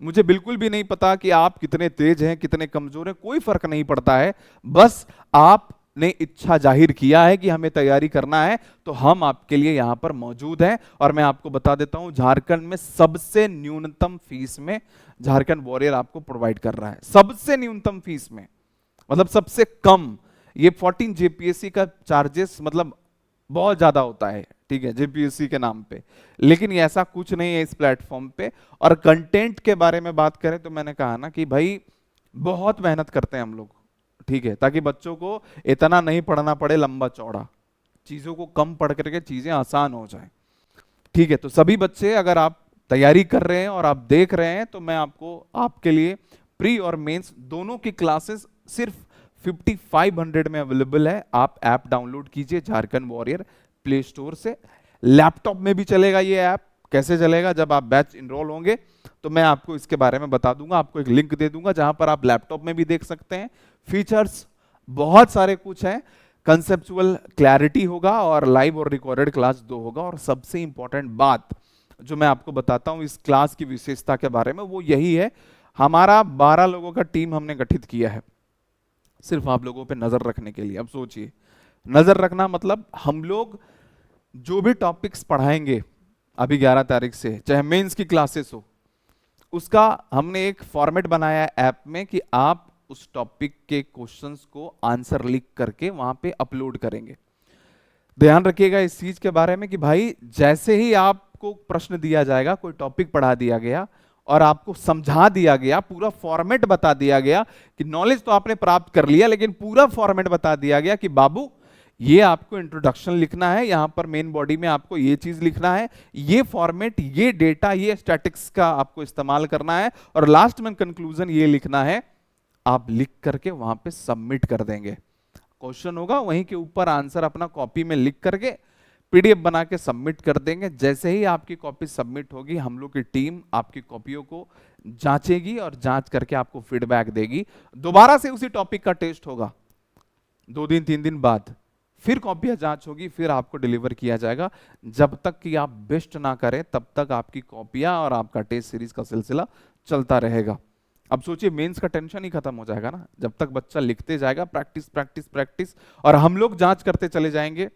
मुझे बिल्कुल भी नहीं पता कि आप कितने तेज हैं, कितने कमजोर हैं, कोई फर्क नहीं पड़ता है। बस आपने इच्छा जाहिर किया है कि हमें तैयारी करना है, तो हम आपके लिए यहां पर मौजूद हैं। और मैं आपको बता देता हूं, झारखंड में सबसे न्यूनतम फीस में झारखंड वॉरियर आपको प्रोवाइड कर रहा है, सबसे न्यूनतम फीस में, मतलब सबसे कम। ये 14 जेपीएससी का चार्जेस मतलब बहुत ज्यादा होता है, ठीक है, जेपीएससी के नाम पे, लेकिन ये ऐसा कुछ नहीं है इस प्लेटफॉर्म पे। और कंटेंट के बारे में बात करें तो मैंने कहा ना कि भाई बहुत मेहनत करते हैं हम लोग, ठीक है, ताकि बच्चों को इतना नहीं पढ़ना पड़े लंबा चौड़ा, चीजों को कम पढ़ करके चीजें आसान हो जाए, ठीक है। तो सभी बच्चे अगर आप तैयारी कर रहे हैं और आप देख रहे हैं, तो मैं आपको आपके लिए प्री और मेंस दोनों की क्लासेस सिर्फ 5500 में अवेलेबल है। आप ऐप डाउनलोड कीजिए झारखंड वॉरियर प्ले स्टोर से। लैपटॉप में भी चलेगा ये ऐप। कैसे चलेगा? जब आप बैच इनरोल होंगे तो मैं आपको इसके बारे में बता दूंगा, आपको एक लिंक दे दूंगा जहां पर आप लैपटॉप में भी देख सकते हैं। फीचर्स बहुत सारे कुछ हैं, कंसेप्चुअल क्लैरिटी होगा और लाइव और रिकॉर्डेड क्लास 2 होगा। और सबसे इंपॉर्टेंट बात जो मैं आपको बताता हूं इस क्लास की विशेषता के बारे में, वो यही है, हमारा 12 लोगों का टीम हमने गठित किया है सिर्फ आप लोगों पे नजर रखने के लिए। अब सोचिए, नजर रखना मतलब हम लोग जो भी टॉपिक्स पढ़ाएंगे अभी 11 तारीख से, चाहे मेंस की क्लासेस हो, उसका हमने एक फॉर्मेट बनाया है ऐप में कि आप उस टॉपिक के क्वेश्चंस को आंसर लिख करके वहां पे अपलोड करेंगे। ध्यान रखिएगा इस चीज के बारे में कि भाई जैसे ही आपको प्रश्न दिया जाएगा, कोई टॉपिक पढ़ा दिया गया और आपको समझा दिया गया, पूरा फॉर्मेट बता दिया गया कि नॉलेज तो आपने प्राप्त कर लिया, लेकिन पूरा फॉर्मेट बता दिया गया कि बाबू ये आपको इंट्रोडक्शन लिखना है, यहां पर मेन बॉडी में आपको ये चीज लिखना है, ये फॉर्मेट, ये डेटा, ये स्टैटिक्स का आपको इस्तेमाल करना है, और लास्ट में कंक्लूजन ये लिखना है। आप लिख करके वहां पे सबमिट कर देंगे। क्वेश्चन होगा, वहीं के ऊपर आंसर अपना कॉपी में लिख करके पीडीएफ बना के सबमिट कर देंगे। जैसे ही आपकी कॉपी सबमिट होगी, हम लोग की टीम आपकी कॉपियों को जांचेगी और जांच करके आपको फीडबैक देगी। दोबारा से उसी टॉपिक का टेस्ट होगा 2 दिन 3 दिन बाद, फिर कॉपियां जांच होगी, फिर आपको डिलीवर किया जाएगा। जब तक कि आप बेस्ट ना करें तब तक आपकी कॉपियां और आपका टेस्ट सीरीज का सिलसिला चलता रहेगा। अब सोचिए, मेंस का टेंशन ही खत्म हो जाएगा ना, जब तक बच्चा लिखते जाएगा, प्रैक्टिस प्रैक्टिस प्रैक्टिस, और हम लोग जांच करते चले जाएंगे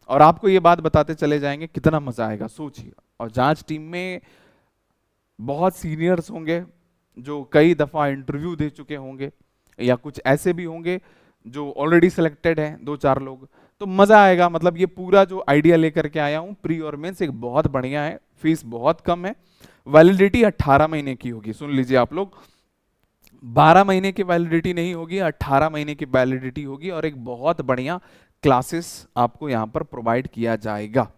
और आपको ये बात बताते चले जाएंगे, कितना मजा आएगा सोचिए। और जांच टीम में बहुत सीनियर्स होंगे जो कई दफा इंटरव्यू दे चुके होंगे, या कुछ ऐसे भी होंगे जो ऑलरेडी सिलेक्टेड हैं 2-4 लोग, तो मजा आएगा। मतलब ये पूरा जो आइडिया लेकर के आया हूं प्री और मेंस, एक बहुत बढ़िया है, फीस बहुत कम है, वैलिडिटी 18 महीने की होगी। सुन लीजिए आप लोग, 12 महीने की वैलिडिटी नहीं होगी, 18 महीने की वैलिडिटी होगी, और एक बहुत बढ़िया क्लासेस आपको यहां पर प्रोवाइड किया जाएगा।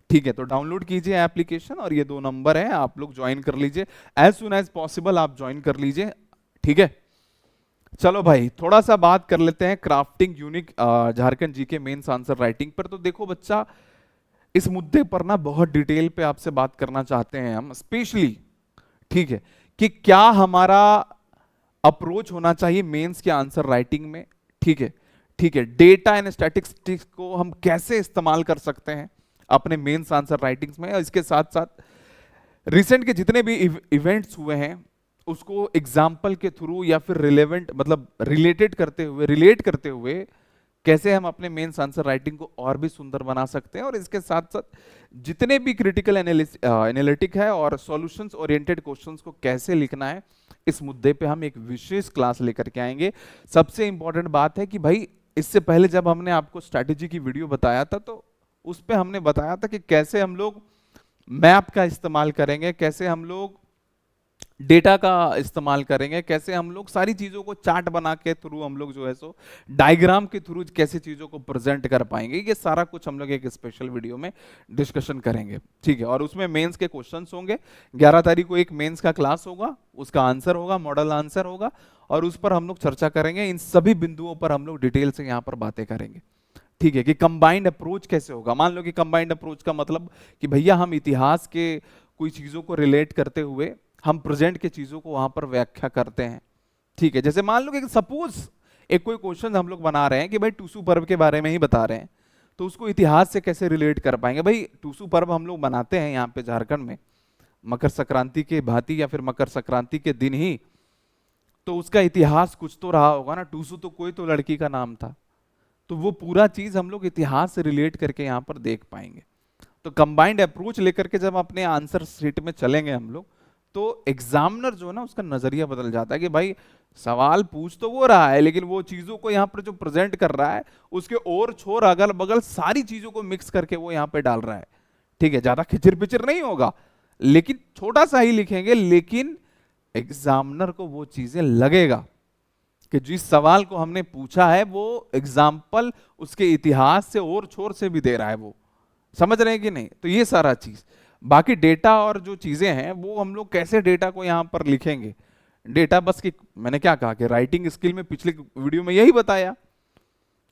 ठीक है, तो डाउनलोड कीजिए एप्लीकेशन और ये 2 नंबर है, आप लोग ज्वाइन कर लीजिए एज सुन एज पॉसिबल, आप ज्वाइन कर लीजिए, ठीक है। चलो भाई थोड़ा सा बात कर लेते हैं क्राफ्टिंग यूनिक झारखंड जी के मेंस आंसर राइटिंग पर। तो देखो बच्चा, इस मुद्दे पर ना बहुत डिटेल पे आपसे बात करना चाहते हैं हम स्पेशली, ठीक है, कि क्या हमारा अप्रोच होना चाहिए मेंस के आंसर राइटिंग में। ठीक है, ठीक है, डेटा एंड स्टैटिस्टिक्स को हम कैसे इस्तेमाल कर सकते हैं अपने मेंस आंसर राइटिंग्स में, और इसके साथ साथ रिसेंट के जितने भी इवेंट्स हुए हैं उसको एग्जाम्पल के थ्रू या फिर रिलेवेंट मतलब रिलेट करते हुए कैसे हम अपने मेंस आंसर राइटिंग को और भी सुंदर बना सकते हैं। और इसके साथ साथ जितने भी क्रिटिकल एनालिटिक है और सॉल्यूशंस ओरिएंटेड क्वेश्चंस को कैसे लिखना है, इस मुद्दे पे हम एक विशेष क्लास लेकर के आएंगे। सबसे इंपॉर्टेंट बात है कि भाई इससे पहले जब हमने आपको स्ट्रैटेजी की वीडियो बताया था तो उस पे हमने बताया था कि कैसे हम लोग मैप का इस्तेमाल करेंगे, कैसे हम लोग डेटा का इस्तेमाल करेंगे, कैसे हम लोग सारी चीजों को चार्ट बना के थ्रू हम लोग जो है सो डायग्राम के थ्रू कैसे चीजों को प्रेजेंट कर पाएंगे, ये सारा कुछ हम लोग एक स्पेशल वीडियो में डिस्कशन करेंगे। ठीक है, और उसमें मेंस के क्वेश्चंस होंगे। 11 तारीख को एक मेंस का क्लास होगा, उसका आंसर होगा, मॉडल आंसर होगा, और उस पर हम लोग चर्चा करेंगे। इन सभी बिंदुओं पर हम लोग डिटेल से यहाँ पर बातें करेंगे। ठीक है, कि कंबाइंड अप्रोच कैसे होगा। मान लो कि कंबाइंड अप्रोच का मतलब कि भैया हम इतिहास के कोई चीजों को रिलेट करते हुए हम प्रेजेंट के चीजों को वहां पर व्याख्या करते हैं। ठीक है, जैसे मान लो कि सपोज एक कोई क्वेश्चन हम लोग बना रहे हैं कि भाई टूसू पर्व के बारे में ही बता रहे हैं, तो उसको इतिहास से कैसे रिलेट कर पाएंगे। भाई टूसू पर्व हम लोग बनाते हैं यहाँ पे झारखंड में मकर संक्रांति के भांति या फिर मकर संक्रांति के दिन ही, तो उसका इतिहास कुछ तो रहा होगा ना। टूसू तो कोई तो लड़की का नाम था, तो वो पूरा चीज हम लोग इतिहास से रिलेट करके यहाँ पर देख पाएंगे। तो कंबाइंड अप्रोच लेकर के जब अपने आंसर शीट में चलेंगे हम लोग, तो एग्जामिनर जो है ना उसका नजरिया बदल जाता है कि भाई सवाल पूछ तो वो रहा है लेकिन वो चीजों को यहाँ पर जो प्रेजेंट कर रहा है उसके और छोर अगल बगल सारी चीजों को मिक्स करके वो यहाँ पे डाल रहा है। ठीक है, ज्यादा खिचर पिचर नहीं होगा, लेकिन छोटा सा ही लिखेंगे, लेकिन एग्जामिनर को वो चीजें लगेगा कि जिस सवाल को हमने पूछा है वो एग्जाम्पल उसके इतिहास से और छोर से भी दे रहा है। वो समझ रहे हैं कि नहीं। तो ये सारा चीज, बाकी डेटा और जो चीजें हैं वो हम लोग कैसे डेटा को यहां पर लिखेंगे। डेटा बस कि मैंने क्या कहा कि राइटिंग स्किल में पिछले वीडियो में यही बताया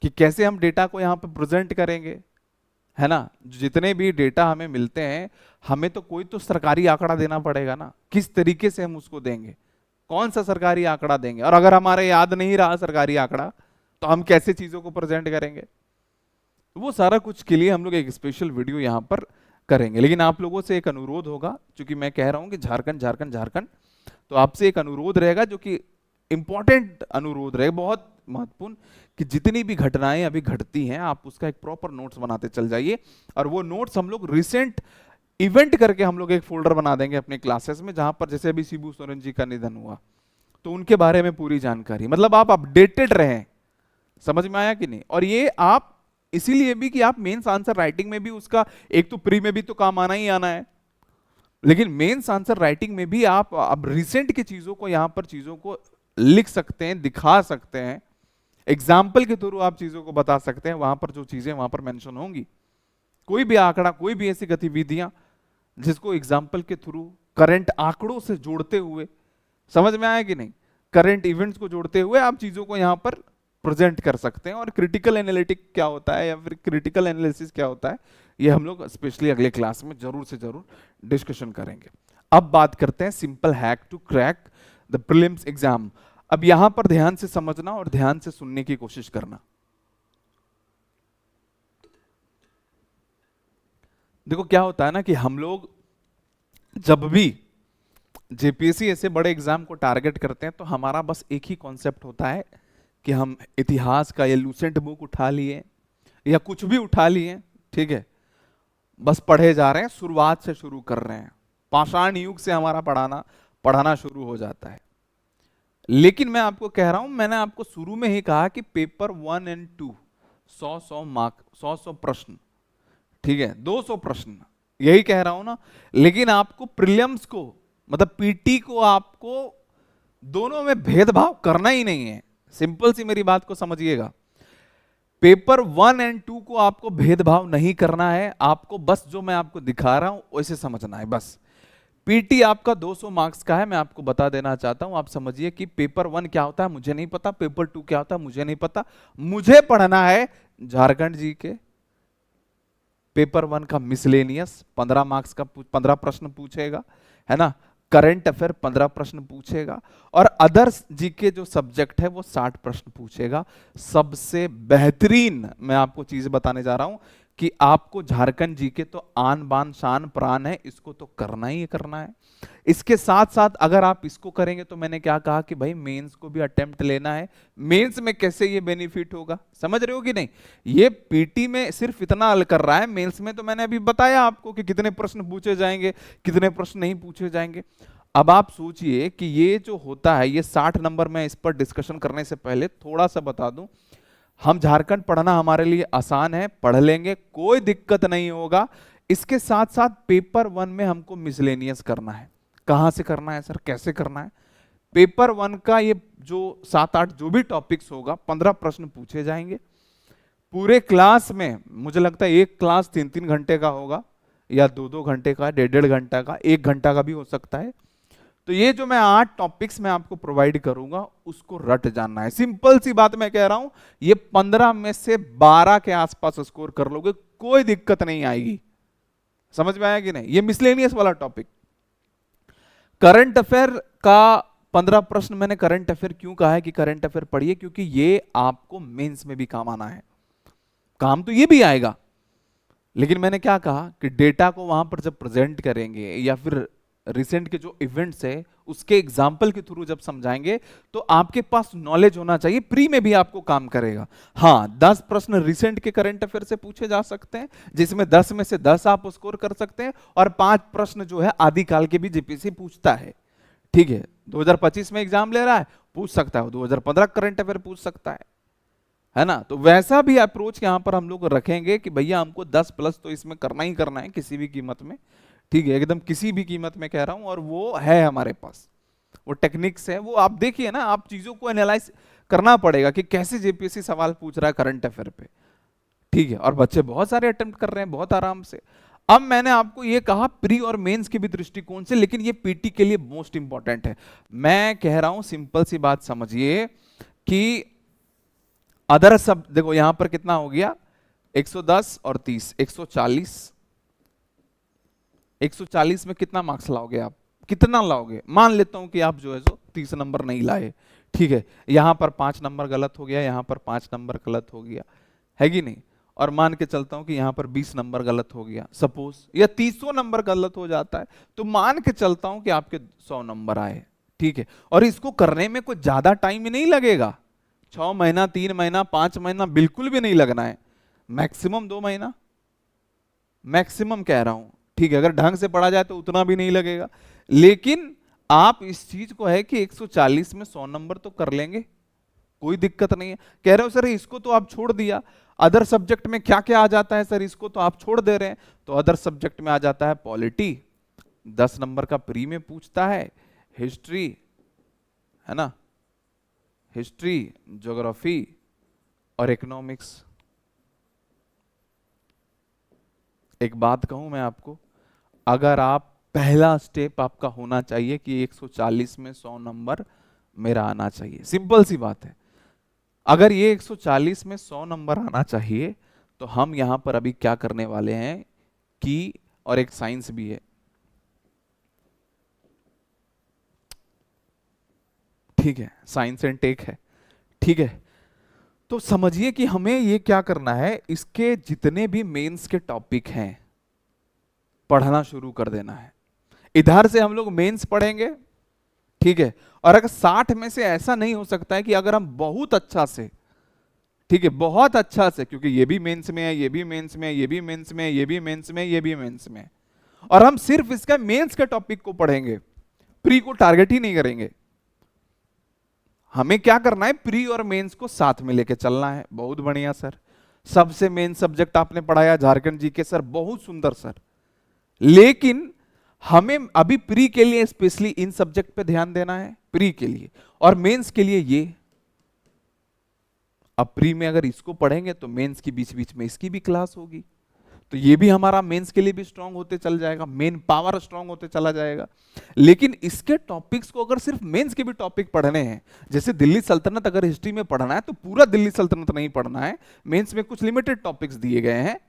कि कैसे हम डेटा को यहां पर प्रेजेंट करेंगे, है ना। जितने भी डेटा हमें मिलते हैं हमें तो कोई तो सरकारी आंकड़ा देना पड़ेगा ना, किस तरीके से हम उसको देंगे, कौन सा सरकारी आंकड़ा देंगे, और अगर हमारे याद नहीं रहा सरकारी आंकड़ा तो हम कैसे चीजों को प्रेजेंट करेंगे। वो सारा कुछ के लिए हम लोग एक स्पेशल वीडियो यहां पर करेंगे। लेकिन आप लोगों से एक अनुरोध होगा, क्योंकि मैं कह रहा हूं कि झारखंड झारखंड झारखंड, तो आपसे एक अनुरोध रहेगा जो कि इंपॉर्टेंट अनुरोध रहेगा, बहुत महत्वपूर्ण, कि जितनी भी घटनाएं अभी घटती हैं आप उसका एक प्रॉपर नोट्स बनाते चल जाइए। और वो नोट्स हम लोग रिसेंट इवेंट करके हम लोग एक फोल्डर बना देंगे अपने क्लासेस में, जहां पर जैसे अभी शिबू सोरेन जी का निधन हुआ तो उनके बारे में पूरी जानकारी, मतलब आप अपडेटेड रहें। समझ में आया कि नहीं। और ये आप इसीलिए भी कि आप मेंस आंसर राइटिंग में भी उसका एक तो प्री में भी तो काम आना ही आना है, लेकिन मेंस आंसर राइटिंग में भी आप अब रिसेंट की चीजों को यहां पर चीजों को लिख सकते हैं, दिखा सकते हैं, एग्जाम्पल के थ्रू आप चीजों को बता सकते हैं। वहां पर जो चीजें वहां पर मेंशन होंगी, कोई भी आंकड़ा, कोई भी ऐसी गतिविधियां जिसको एग्जाम्पल के थ्रू करंट आंकड़ों से जोड़ते हुए, समझ में आया कि नहीं, करंट इवेंट्स को जोड़ते हुए आप चीजों को यहां पर प्रेजेंट कर सकते हैं। और क्रिटिकल एनालिटिक क्या होता है या फिर क्रिटिकल एनालिसिस क्या होता है, ये हम लोग स्पेशली अगले क्लास में जरूर से जरूर डिस्कशन करेंगे। अब बात करते हैं simple hack to crack the prelims exam. अब यहां पर ध्यान से समझना और ध्यान से सुनने की कोशिश करना। देखो क्या होता है ना कि हम लोग जब भी जेपीएससी ऐसे बड़े एग्जाम को टारगेट करते हैं तो हमारा बस एक ही कॉन्सेप्ट होता है कि हम इतिहास का ये लूसेंट बुक उठा लिए या कुछ भी उठा लिए, ठीक है, बस पढ़े जा रहे हैं, शुरुआत से शुरू कर रहे हैं, पाषाण युग से हमारा पढ़ाना शुरू हो जाता है। लेकिन मैं आपको कह रहा हूं, मैंने आपको शुरू में ही कहा कि पेपर 1 और 2 100 मार्क, 100 प्रश्न, ठीक है, 200 प्रश्न, यही कह रहा हूं ना। लेकिन आपको प्रीलिम्स को मतलब पीटी को आपको दोनों में भेदभाव करना ही नहीं है। सिंपल सी मेरी बात को समझिएगा, पेपर 1 और 2 को आपको भेदभाव नहीं करना है, आपको बस जो मैं आपको दिखा रहा हूं वैसे समझना है बस। पीटी आपका 200 मार्क्स का है, मैं आपको बता देना चाहता हूं। आप समझिए कि पेपर 1 क्या होता है मुझे नहीं पता, पेपर 2 क्या होता है मुझे नहीं पता। मुझे पढ़ना है झारखंड जी के पेपर 1 का मिसलेनियस, 15 मार्क्स का 15 प्रश्न पूछेगा, है ना। करंट अफेयर 15 प्रश्न पूछेगा, और अदर्स जीके जो सब्जेक्ट है वो 60 प्रश्न पूछेगा। सबसे बेहतरीन मैं आपको चीज बताने जा रहा हूं कि आपको झारखंड जीके तो आन बान शान प्राण है, इसको तो करना ही करना है। इसके साथ साथ अगर आप इसको करेंगे तो मैंने क्या कहा कि भाई मेंस को भी अटेम्प्ट लेना है। मेंस में कैसे ये बेनिफिट होगा, समझ रहे हो कि नहीं। ये पीटी में सिर्फ इतना हल कर रहा है, मेंस में तो मैंने अभी बताया आपको कि कितने प्रश्न पूछे जाएंगे, कितने प्रश्न नहीं पूछे जाएंगे। अब आप सोचिए कि ये जो होता है, ये 60 नंबर में, इस पर डिस्कशन करने से पहले थोड़ा सा बता दूं, हम झारखंड पढ़ना हमारे लिए आसान है, पढ़ लेंगे, कोई दिक्कत नहीं होगा। इसके साथ साथ पेपर 1 में हमको मिसलेनियस करना है। कहां से करना है सर, कैसे करना है। पेपर 1 का ये जो 7-8 जो भी टॉपिक्स होगा, 15 प्रश्न पूछे जाएंगे पूरे क्लास में। मुझे लगता है एक क्लास 3-3 घंटे का होगा, या 2-2 घंटे का, 1.5-1.5 घंटा का, 1 घंटा का भी हो सकता है। तो ये जो मैं 8 टॉपिक्स में आपको प्रोवाइड करूंगा उसको रट जानना है। सिंपल सी बात मैं कह रहा हूं, ये 15 में से 12 के आसपास स्कोर कर लोगे, कोई दिक्कत नहीं आएगी। समझ में आया कि नहीं। ये मिसलेनियस वाला टॉपिक। करंट अफेयर का 15 प्रश्न, मैंने करंट अफेयर क्यों कहा है कि करंट अफेयर पढ़िए, क्योंकि ये आपको मेंस में भी काम आना है। काम तो ये भी आएगा, लेकिन मैंने क्या कहा कि डेटा को वहां पर जब प्रेजेंट करेंगे या फिर रिसेंट के जो इवेंट्स है उसके एग्जाम्पल के थ्रू जब समझाएंगे, तो आपके पास नॉलेज होना चाहिए, प्री में भी आपको काम करेगा। हाँ, 10 प्रश्न रिसेंट के करंट अफेयर से पूछे जा सकते हैं, जिसमें 10 में से 10 आप स्कोर कर सकते हैं, और 5 प्रश्न जो है आदिकाल के भी जीपीएससी पूछता है। ठीक है, 2025 में एग्जाम ले रहा है, पूछ सकता है, 2015 करंट अफेयर पूछ सकता है ना। तो वैसा भी अप्रोच यहां पर हम लोग रखेंगे कि भैया हमको 10 प्लस तो इसमें करना ही करना है किसी भी कीमत में। ठीक है, एकदम किसी भी कीमत में कह रहा हूं, और वो है हमारे पास, वो टेक्निक्स है। वो आप देखिए ना, आप चीजों को एनालाइज करना पड़ेगा कि कैसे जेपीएससी सवाल पूछ रहा है करंट अफेयर पे। ठीक है, और बच्चे बहुत सारे अटेम्प्ट कर रहे हैं बहुत आराम से। अब मैंने आपको ये कहा प्री और मेंस के भी दृष्टिकोण से, लेकिन ये पीटी के लिए मोस्ट इंपॉर्टेंट है। मैं कह रहा हूं सिंपल सी बात समझिए कि अदर सब देखो, यहां पर कितना हो गया, 110 और 30, 140। 140 में कितना मार्क्स लाओगे आप, कितना लाओगे। मान लेता हूं कि आप जो है सो 30 नंबर नहीं लाए, ठीक है, यहां पर 5 नंबर गलत हो गया, यहां पर 5 नंबर गलत हो गया, है कि नहीं। और मान के चलता हूं कि यहां पर 20 नंबर गलत हो गया सपोज, या 300 नंबर गलत हो जाता है, तो मान के चलता हूं कि आपके 100 नंबर आए। ठीक है, और इसको करने में कोई ज्यादा टाइम ही नहीं लगेगा, 6 महीना, 3 महीना, 5 महीना बिल्कुल भी नहीं लगना है, मैक्सिमम 2 महीना, मैक्सिमम कह रहा हूं। ठीक है, अगर ढंग से पढ़ा जाए तो उतना भी नहीं लगेगा। लेकिन आप इस चीज को है कि 140 में 100 नंबर तो कर लेंगे, कोई दिक्कत नहीं है। कह रहे हो सर इसको तो आप छोड़ दिया, अदर सब्जेक्ट में क्या क्या आ जाता है सर, इसको तो आप छोड़ दे रहे हैं। तो अदर सब्जेक्ट में आ जाता है पॉलिटी, 10 नंबर का प्री में पूछता है, हिस्ट्री, है ना, हिस्ट्री, ज्योग्राफी और इकोनॉमिक्स। एक बात कहूं मैं आपको, अगर आप पहला स्टेप आपका होना चाहिए कि 140 में 100 नंबर मेरा आना चाहिए, सिंपल सी बात है। अगर ये 140 में 100 नंबर आना चाहिए, तो हम यहां पर अभी क्या करने वाले हैं कि, और एक साइंस भी है, ठीक है, साइंस एंड टेक है। ठीक है, तो समझिए कि हमें ये क्या करना है, इसके जितने भी मेंस के टॉपिक हैं पढ़ना शुरू कर देना है। इधर से हम लोग मेंस पढ़ेंगे, ठीक है, और अगर 60 में से ऐसा नहीं हो सकता है कि अगर हम बहुत अच्छा से, ठीक है, बहुत अच्छा से, क्योंकि ये भी मेंस में है, ये भी मेंस में है, ये भी मेंस में है, ये भी मेंस में है, ये भी मेंस में है, और हम सिर्फ इसका मेंस के टॉपिक को पढ़ेंगे, प्री को टारगेट ही नहीं करेंगे। हमें क्या करना है, प्री और मेंस को साथ में लेके चलना है। बहुत बढ़िया सर, सबसे मेन सब्जेक्ट आपने पढ़ाया झारखंड जीके सर, बहुत सुंदर सर, लेकिन हमें अभी प्री के लिए स्पेशली इन सब्जेक्ट पे ध्यान देना है, प्री के लिए, और मेंस के लिए ये। अब प्री में अगर इसको पढ़ेंगे तो मेंस की बीच बीच में इसकी भी क्लास होगी, तो ये भी हमारा मेंस के लिए भी स्ट्रांग होते चल जाएगा, मेन पावर स्ट्रांग होते चला जाएगा। लेकिन इसके टॉपिक्स को अगर सिर्फ मेंस के भी टॉपिक पढ़ने हैं, जैसे दिल्ली सल्तनत अगर हिस्ट्री में पढ़ना है तो पूरा दिल्ली सल्तनत नहीं पढ़ना है, मेंस में कुछ लिमिटेड टॉपिक्स दिए गए हैं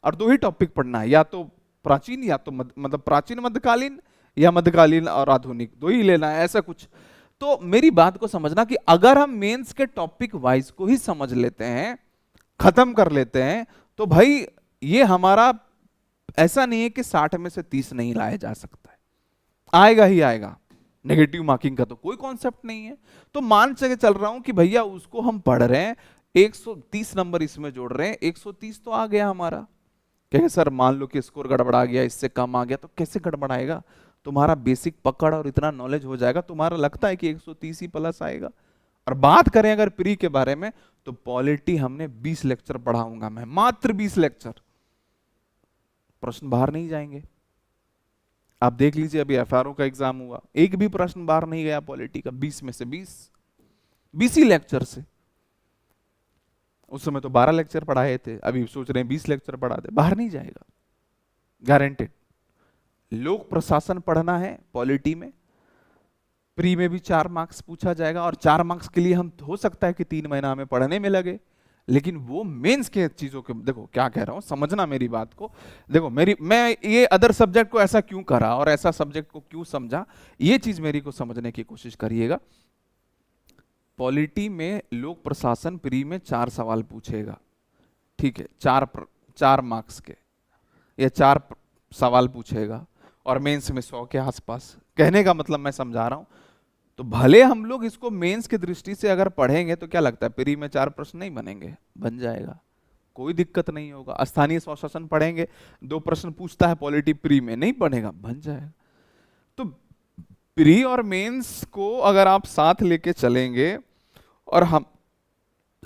और दो ही टॉपिक पढ़ना है, या तो प्राचीन या तो मतलब प्राचीन मध्यकालीन या मध्यकालीन और आधुनिक, दो ही लेना है, ऐसा कुछ। तो मेरी बात को समझना कि अगर हम मेंस के टॉपिक वाइज को ही समझ लेते हैं, खत्म कर लेते हैं, तो भाई ये हमारा ऐसा नहीं है कि 60 में से 30 नहीं लाया जा सकता है, आएगा ही आएगा। नेगेटिव मार्किंग का तो कोई कॉन्सेप्ट नहीं है। तो मान के चल रहा हूं कि भैया उसको हम पढ़ रहे हैं, 130 नंबर इसमें जोड़ रहे हैं, 130 तो आ गया हमारा। कहे सर मान लो कि स्कोर गड़बड़ा गया, इससे कम आ गया, तो कैसे गड़बड़ाएगा? तुम्हारा बेसिक पकड़ और इतना नॉलेज हो जाएगा, तुम्हारा लगता है कि 130 ही प्लस आएगा। और बात करें अगर प्री के बारे में, तो पॉलिटी हमने 20 लेक्चर पढ़ाऊंगा मैं, मात्र 20 लेक्चर, प्रश्न बाहर नहीं जाएंगे। आप देख लीजिए अभी एफआरओ का एग्जाम हुआ, एक भी प्रश्न बाहर नहीं गया पॉलिटी का, 20 में से 20 ही लेक्चर से। उस समय तो 12 लेक्चर पढ़ाए थे, अभी सोच रहे हैं 20 लेक्चर पढ़ा दे, बाहर नहीं जाएगा, गारंटेड। लोक प्रशासन पढ़ना है पॉलिटी में, प्री में भी 4 मार्क्स पूछा जाएगा, और 4 मार्क्स के लिए हम हो सकता है कि 3 महीना हमें पढ़ने में लगे, लेकिन वो मेंस के चीजों के, देखो क्या कह रहा हूं, समझना मेरी बात को। देखो मैं ये अदर सब्जेक्ट को ऐसा क्यों करा और ऐसा सब्जेक्ट को क्यों समझा, ये चीज मेरी को समझने की कोशिश करिएगा। पॉलिटी में लोक प्रशासन प्री में 4 सवाल पूछेगा, ठीक है, 4 मार्क्स के, या 4 सवाल पूछेगा, और मेंस में 100 के आसपास। कहने का मतलब मैं समझा रहा हूं, तो भले हम लोग इसको मेंस की दृष्टि से अगर पढ़ेंगे तो क्या लगता है प्री में 4 प्रश्न नहीं बनेंगे? बन जाएगा, कोई दिक्कत नहीं होगा। स्थानीय स्वशासन पढ़ेंगे, 2 प्रश्न पूछता है पॉलिटी, प्री में नहीं बनेगा, बन जाएगा। तो प्री और मेंस को अगर आप साथ लेके चलेंगे, और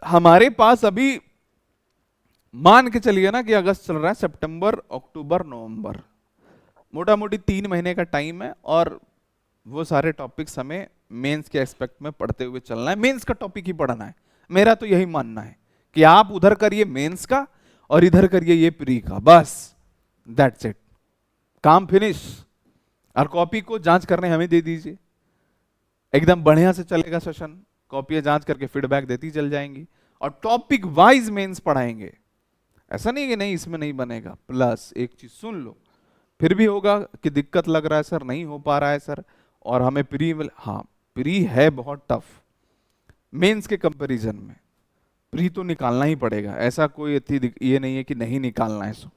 हमारे पास अभी मान के चलिए ना कि अगस्त चल रहा है, सितंबर अक्टूबर नवंबर, मोटा मोटी 3 महीने का टाइम है, और वो सारे टॉपिक्स हमें मेंस के एस्पेक्ट में पढ़ते हुए चलना है, मेंस का टॉपिक ही पढ़ना है। मेरा तो यही मानना है कि आप उधर करिए मेंस का और इधर करिए ये प्री का, बस दैट्स इट, काम फिनिश। और कॉपी को जांच करने हमें दे दीजिए, एकदम बढ़िया से चलेगा सेशन, कॉपी जांच करके फीडबैक देती चल जाएंगी, और टॉपिक वाइज मेंस पढ़ाएंगे। ऐसा नहीं कि नहीं इसमें नहीं बनेगा। प्लस एक चीज सुन लो, फिर भी होगा कि दिक्कत लग रहा है सर, नहीं हो पा रहा है सर, और हमें प्री, हाँ प्री है बहुत टफ मेंस के कंपैरिजन में, प्री तो निकालना ही पड़ेगा, ऐसा कोई ये नहीं है कि नहीं निकालना है सो।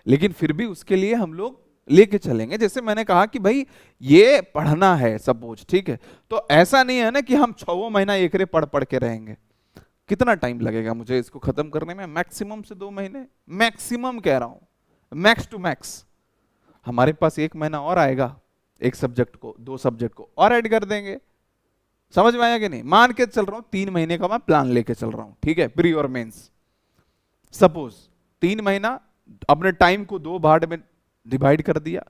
लेकिन फिर भी उसके लिए हम लोग लेके चलेंगे। जैसे मैंने कहा कि भाई ये पढ़ना है सपोज, ठीक है, तो ऐसा नहीं है ना कि हम 6 महीना एकरे पढ़ पढ़ के रहेंगे। कितना टाइम लगेगा मुझे इसको खत्म करने में? मैक्सिमम से 2 महीने, मैक्सिमम कह रहा हूं, मैक्स टू मैक्स। हमारे पास 1 महीना और आएगा, एक सब्जेक्ट को, 2 सब्जेक्ट को और ऐड कर देंगे। समझ में आया कि नहीं? मान के चल रहा हूं 3 महीने का मैं प्लान लेके चल रहा हूं, ठीक है, प्री और मेंस। सपोज 3 महीना अपने टाइम को 2 पार्ट में डिवाइड कर दिया,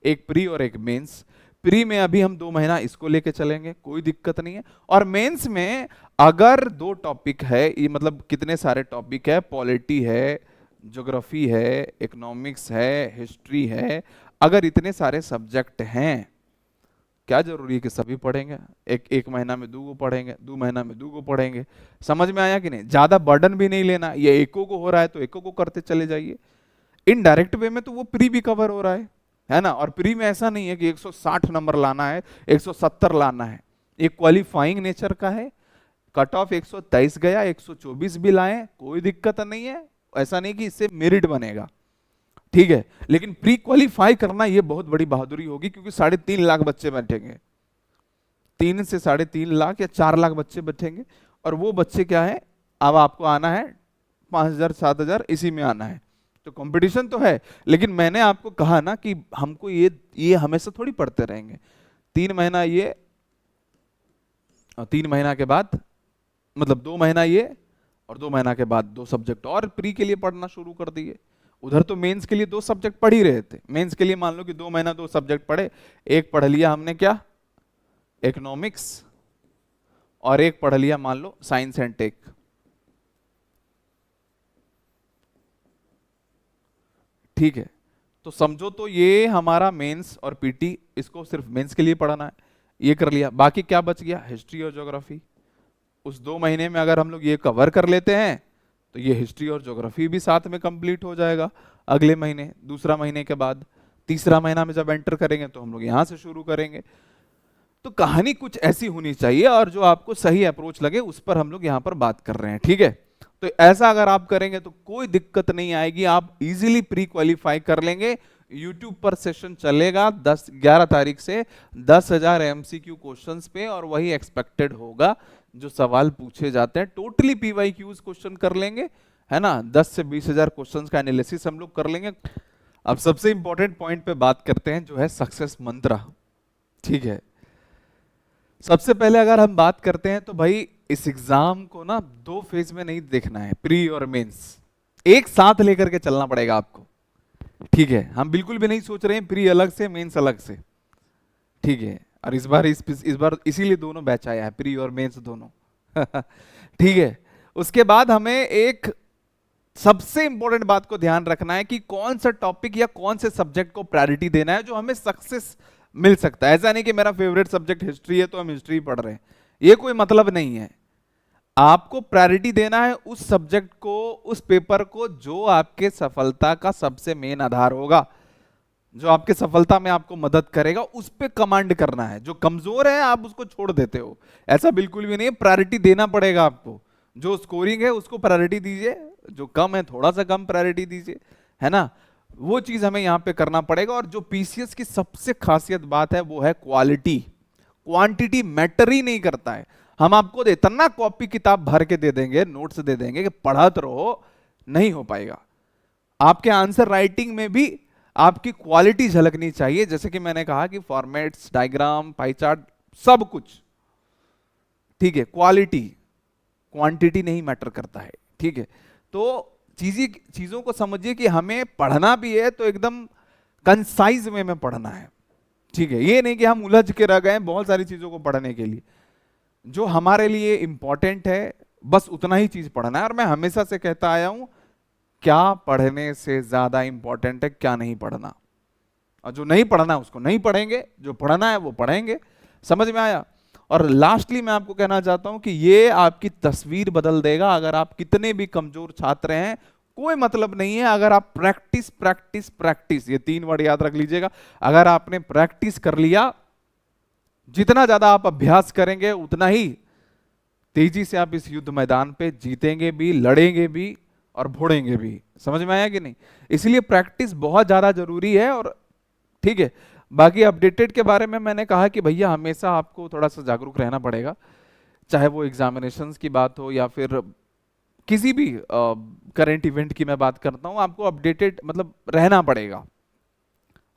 एक प्री और एक मेंस। प्री में अभी हम 2 महीना इसको लेके चलेंगे, कोई दिक्कत नहीं है। और मेंस में अगर 2 टॉपिक है, ये मतलब कितने सारे टॉपिक है, पॉलिटी है, ज्योग्राफी है, इकोनॉमिक्स है, हिस्ट्री है, अगर इतने सारे सब्जेक्ट हैं, क्या जरूरी है कि सभी पढ़ेंगे? एक महीना में 2 को पढ़ेंगे, 2 महीना में 2 को पढ़ेंगे। समझ में आया कि नहीं? ज्यादा बर्डन भी नहीं लेना, ये एको को हो रहा है तो एको को करते चले जाइए। इनडायरेक्ट वे में तो वो प्री भी कवर हो रहा है ना। और प्री में ऐसा नहीं है कि 160 नंबर लाना है, 170 लाना है, ये क्वालिफाइंग नेचर का है। कट ऑफ 123 गया, 124 भी लाए, कोई दिक्कत नहीं है, ऐसा नहीं कि इससे मेरिट बनेगा, ठीक है। लेकिन प्री क्वालिफाई करना ये बहुत बड़ी बहादुरी होगी, क्योंकि 3.5 लाख बच्चे बैठेंगे, 3 से 3.5 लाख या 4 लाख बच्चे बैठेंगे, और वो बच्चे क्या है, अब आपको आना है 5,000 7,000 इसी में आना है, तो कंपटीशन तो है। लेकिन मैंने आपको कहा ना कि हमको ये हमेशा थोड़ी पढ़ते रहेंगे, 3 महीना ये और 3 महीना के बाद, मतलब 2 महीना ये और 2 महीना के बाद 2 सब्जेक्ट और प्री के लिए पढ़ना शुरू कर दिए। उधर तो मेंस के लिए 2 सब्जेक्ट पढ़ ही रहे थे। मेंस के लिए मान लो कि 2 महीना 2 सब्जेक्ट पढ़े, एक पढ़ लिया हमने क्या, इकोनॉमिक्स, और एक पढ़ लिया मान लो साइंस एंड टेक, ठीक है, तो समझो तो ये हमारा मेंस और पीटी, इसको सिर्फ मेंस के लिए पढ़ना है, ये कर लिया। बाकी क्या बच गया, हिस्ट्री और ज्योग्राफी। उस 2 महीने में अगर हम लोग ये कवर कर लेते हैं तो ये हिस्ट्री और ज्योग्राफी भी साथ में कंप्लीट हो जाएगा। अगले महीने, दूसरा महीने के बाद तीसरा महीना में जब एंटर करेंगे तो हम लोग यहां से शुरू करेंगे। तो कहानी कुछ ऐसी होनी चाहिए और जो आपको सही अप्रोच लगे उस पर हम लोग यहाँ पर बात कर रहे हैं, ठीक है। तो ऐसा अगर आप करेंगे तो कोई दिक्कत नहीं आएगी, आप इजीली प्री क्वालिफाई कर लेंगे। यूट्यूब पर सेशन चलेगा 11 तारीख से 10,000 एमसीक्यू क्वेश्चंस पे, और वही एक्सपेक्टेड होगा जो सवाल पूछे जाते हैं। टोटली पीवाईक्यूज क्वेश्चन कर लेंगे, है ना, 10 से 20,000 क्वेश्चंस का एनालिसिस हम लोग कर लेंगे। अब सबसे इंपॉर्टेंट पॉइंट पे बात करते हैं, जो है सक्सेस मंत्र, ठीक है। सबसे पहले अगर हम बात करते हैं तो भाई इस एग्जाम को ना 2 फेज में नहीं देखना है, प्री और मेंस एक साथ लेकर के चलना पड़ेगा आपको, ठीक है। हम बिल्कुल भी नहीं सोच रहे हैं प्री अलग से मेंस अलग से, ठीक है। और इस बार इसीलिए दोनों बैच आया है, प्री और मेंस दोनों ठीक है। उसके बाद हमें एक सबसे इंपॉर्टेंट बात को ध्यान रखना है कि कौन सा टॉपिक या कौन से सब्जेक्ट को प्रायोरिटी देना है जो हमें सक्सेस मिल सकता है। ऐसा नहीं कि मेरा फेवरेट सब्जेक्ट हिस्ट्री है तो हम हिस्ट्री पढ़ रहे हैं, ये कोई मतलब नहीं है। आपको प्रायोरिटी देना है उस सब्जेक्ट को, उस पेपर को जो आपके सफलता का सबसे मेन आधार होगा, जो आपके सफलता में आपको मदद करेगा, उस पे कमांड करना है। जो कमजोर है आप उसको छोड़ देते हो, ऐसा बिल्कुल भी नहीं है। प्रायोरिटी देना पड़ेगा आपको, जो स्कोरिंग है उसको प्रायोरिटी दीजिए, जो कम है थोड़ा सा कम प्रायोरिटी दीजिए, है ना, वो चीज हमें यहां पे करना पड़ेगा। और जो पीसीएस की सबसे खासियत बात है वो है क्वालिटी, क्वांटिटी मैटर ही नहीं करता है। हम आपको इतना कॉपी किताब भर के दे देंगे, नोट्स दे देंगे कि पढ़ते रहो, नहीं हो पाएगा। आपके आंसर राइटिंग में भी आपकी क्वालिटी झलकनी चाहिए, जैसे कि मैंने कहा कि फॉर्मेट्स, डायग्राम, पाई चार्ट, सब कुछ, ठीक है। क्वालिटी, क्वांटिटी नहीं मैटर करता है, ठीक है। तो चीजों को समझिए कि हमें पढ़ना भी है तो एकदम कंसाइज वे में पढ़ना है, ठीक है। ये नहीं कि हम उलझ के रह गए बहुत सारी चीजों को पढ़ने के लिए। जो हमारे लिए इंपॉर्टेंट है बस उतना ही चीज पढ़ना है। और मैं हमेशा से कहता आया हूं, क्या पढ़ने से ज्यादा इंपॉर्टेंट है क्या नहीं पढ़ना, और जो नहीं पढ़ना उसको नहीं पढ़ेंगे, जो पढ़ना है वो पढ़ेंगे। समझ में आया। और लास्टली मैं आपको कहना चाहता हूं कि ये आपकी तस्वीर बदल देगा। अगर आप कितने भी कमजोर छात्र हैं, कोई मतलब नहीं है, अगर आप प्रैक्टिस प्रैक्टिस प्रैक्टिस, ये 3 वर्ड याद रख लीजिएगा। अगर आपने प्रैक्टिस कर लिया, जितना ज्यादा आप अभ्यास करेंगे उतना ही तेजी से आप इस युद्ध मैदान पे जीतेंगे भी, लड़ेंगे भी और भोड़ेंगे भी। समझ में आया कि नहीं। इसलिए प्रैक्टिस बहुत ज्यादा जरूरी है। और ठीक है, बाकी अपडेटेड के बारे में मैंने कहा कि भैया हमेशा आपको थोड़ा सा जागरूक रहना पड़ेगा, चाहे वो एग्जामिनेशंस की बात हो या फिर किसी भी करंट इवेंट की मैं बात करता हूं, आपको अपडेटेड मतलब रहना पड़ेगा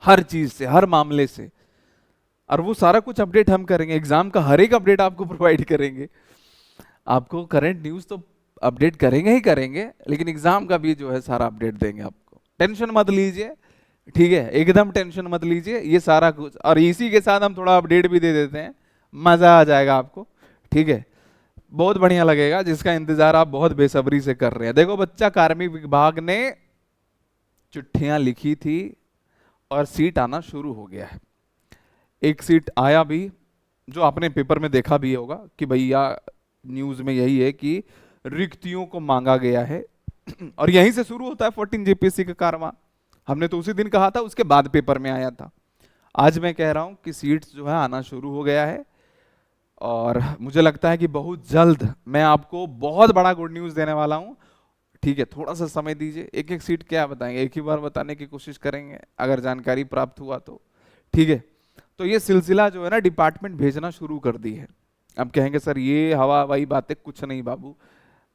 हर चीज से, हर मामले से। और वो सारा कुछ अपडेट हम करेंगे, एग्जाम का हर एक अपडेट आपको प्रोवाइड करेंगे। आपको करंट न्यूज तो अपडेट करेंगे ही करेंगे, लेकिन एग्जाम का भी जो है सारा अपडेट देंगे आपको। टेंशन मत लीजिए, ठीक है, एकदम टेंशन मत लीजिए, ये सारा कुछ। और इसी के साथ हम थोड़ा अपडेट भी दे देते हैं, मजा आ जाएगा आपको, ठीक है, बहुत बढ़िया लगेगा, जिसका इंतजार आप बहुत बेसब्री से कर रहे हैं। देखो बच्चा, कार्मिक विभाग ने चिट्ठियां लिखी थी और सीट आना शुरू हो गया है। एक सीट आया भी, जो आपने पेपर में देखा भी होगा कि भैया न्यूज में यही है कि रिक्तियों को मांगा गया है और यहीं से शुरू होता है 14 जेपीएससी का कारवां। हमने तो उसी दिन कहा था, उसके बाद पेपर में आया था। आज मैं कह रहा हूं कि सीट्स जो है आना शुरू हो गया है, और मुझे लगता है कि बहुत जल्द मैं आपको बहुत बड़ा गुड न्यूज देने वाला हूं, ठीक है। थोड़ा सा समय दीजिए, एक एक सीट क्या बताएंगे, एक ही बार बताने की कोशिश करेंगे अगर जानकारी प्राप्त हुआ तो, ठीक है। तो ये सिलसिला जो है ना, डिपार्टमेंट भेजना शुरू कर दी है। अब कहेंगे सर ये हवा हवाई बातें, कुछ नहीं बाबू,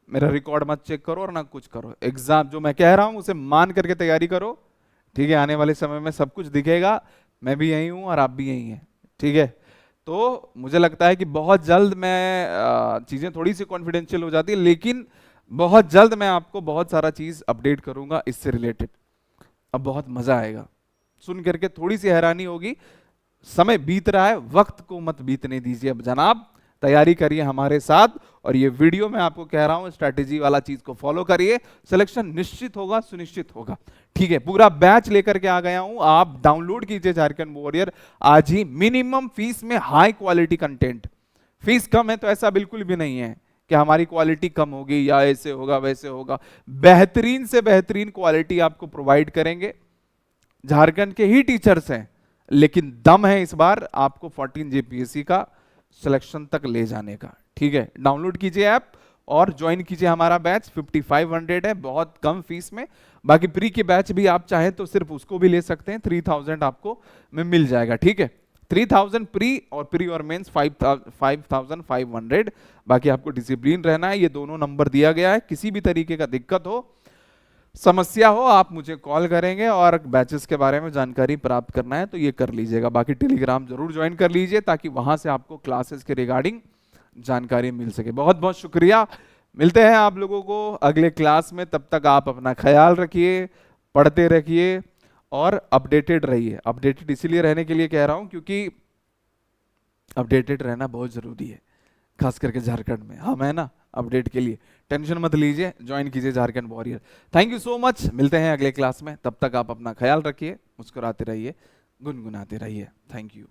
मेरा रिकॉर्ड मत चेक करो और ना कुछ करो, एग्जाम जो मैं कह रहा हूं उसे मान करके तैयारी करो, ठीक है। आने वाले समय में सब कुछ दिखेगा, मैं भी यही हूं और आप भी यही हैं, ठीक है। तो मुझे लगता है कि बहुत जल्द मैं चीजें थोड़ी सी कॉन्फिडेंशियल हो जाती है, लेकिन बहुत जल्द मैं आपको बहुत सारा चीज अपडेट करूंगा इससे रिलेटेड। अब बहुत मजा आएगा, सुन करके थोड़ी सी हैरानी होगी। समय बीत रहा है, वक्त को मत बीतने दीजिए अब जनाब, तैयारी करिए हमारे साथ, और ये वीडियो मैं आपको कह रहा हूं स्ट्रैटेजी वाला चीज को फॉलो करिए, सिलेक्शन निश्चित होगा, सुनिश्चित होगा। ठीक है, पूरा बैच लेकर के आ गया हूं, आप डाउनलोड कीजिए झारखंड वॉरियर आज ही। मिनिमम फीस में हाई क्वालिटी कंटेंट, फीस कम है तो ऐसा बिल्कुल भी नहीं है कि हमारी क्वालिटी कम होगी या ऐसे होगा वैसे होगा। बेहतरीन से बेहतरीन क्वालिटी आपको प्रोवाइड करेंगे, झारखंड के ही टीचर्स हैं, लेकिन दम है इस बार आपको 14 जेपीएससी का सिलेक्शन तक ले जाने का। ठीक है, डाउनलोड कीजिए ऐप और ज्वाइन कीजिए हमारा बैच। 5500 है, बहुत कम फीस में। बाकी प्री के बैच भी आप चाहें तो सिर्फ उसको भी ले सकते हैं, 3000 आपको में मिल जाएगा। ठीक है, 3000 प्री, और प्री और मेंस 5500। बाकी आपको डिसिप्लिन रहना है, ये दोनों नंबर दिया गया है। किसी भी तरीके का दिक्कत हो, समस्या हो, आप मुझे कॉल करेंगे, और बैचेस के बारे में जानकारी प्राप्त करना है तो ये कर लीजिएगा। बाकी टेलीग्राम जरूर ज्वाइन कर लीजिए ताकि वहां से आपको क्लासेस के रिगार्डिंग जानकारी मिल सके। बहुत बहुत शुक्रिया, मिलते हैं आप लोगों को अगले क्लास में। तब तक आप अपना ख्याल रखिए, पढ़ते रहिए और अपडेटेड रहिए। अपडेटेड इसीलिए रहने के लिए कह रहा हूं क्योंकि अपडेटेड रहना बहुत जरूरी है, खास करके झारखंड में हम है ना अपडेट के लिए। टेंशन मत लीजिए, ज्वाइन कीजिए Jharkhand warrior. Thank you so much, मिलते हैं अगले क्लास में। तब तक आप अपना ख्याल रखिए, मुस्कुराते रहिए, गुनगुनाते रहिए। Thank you.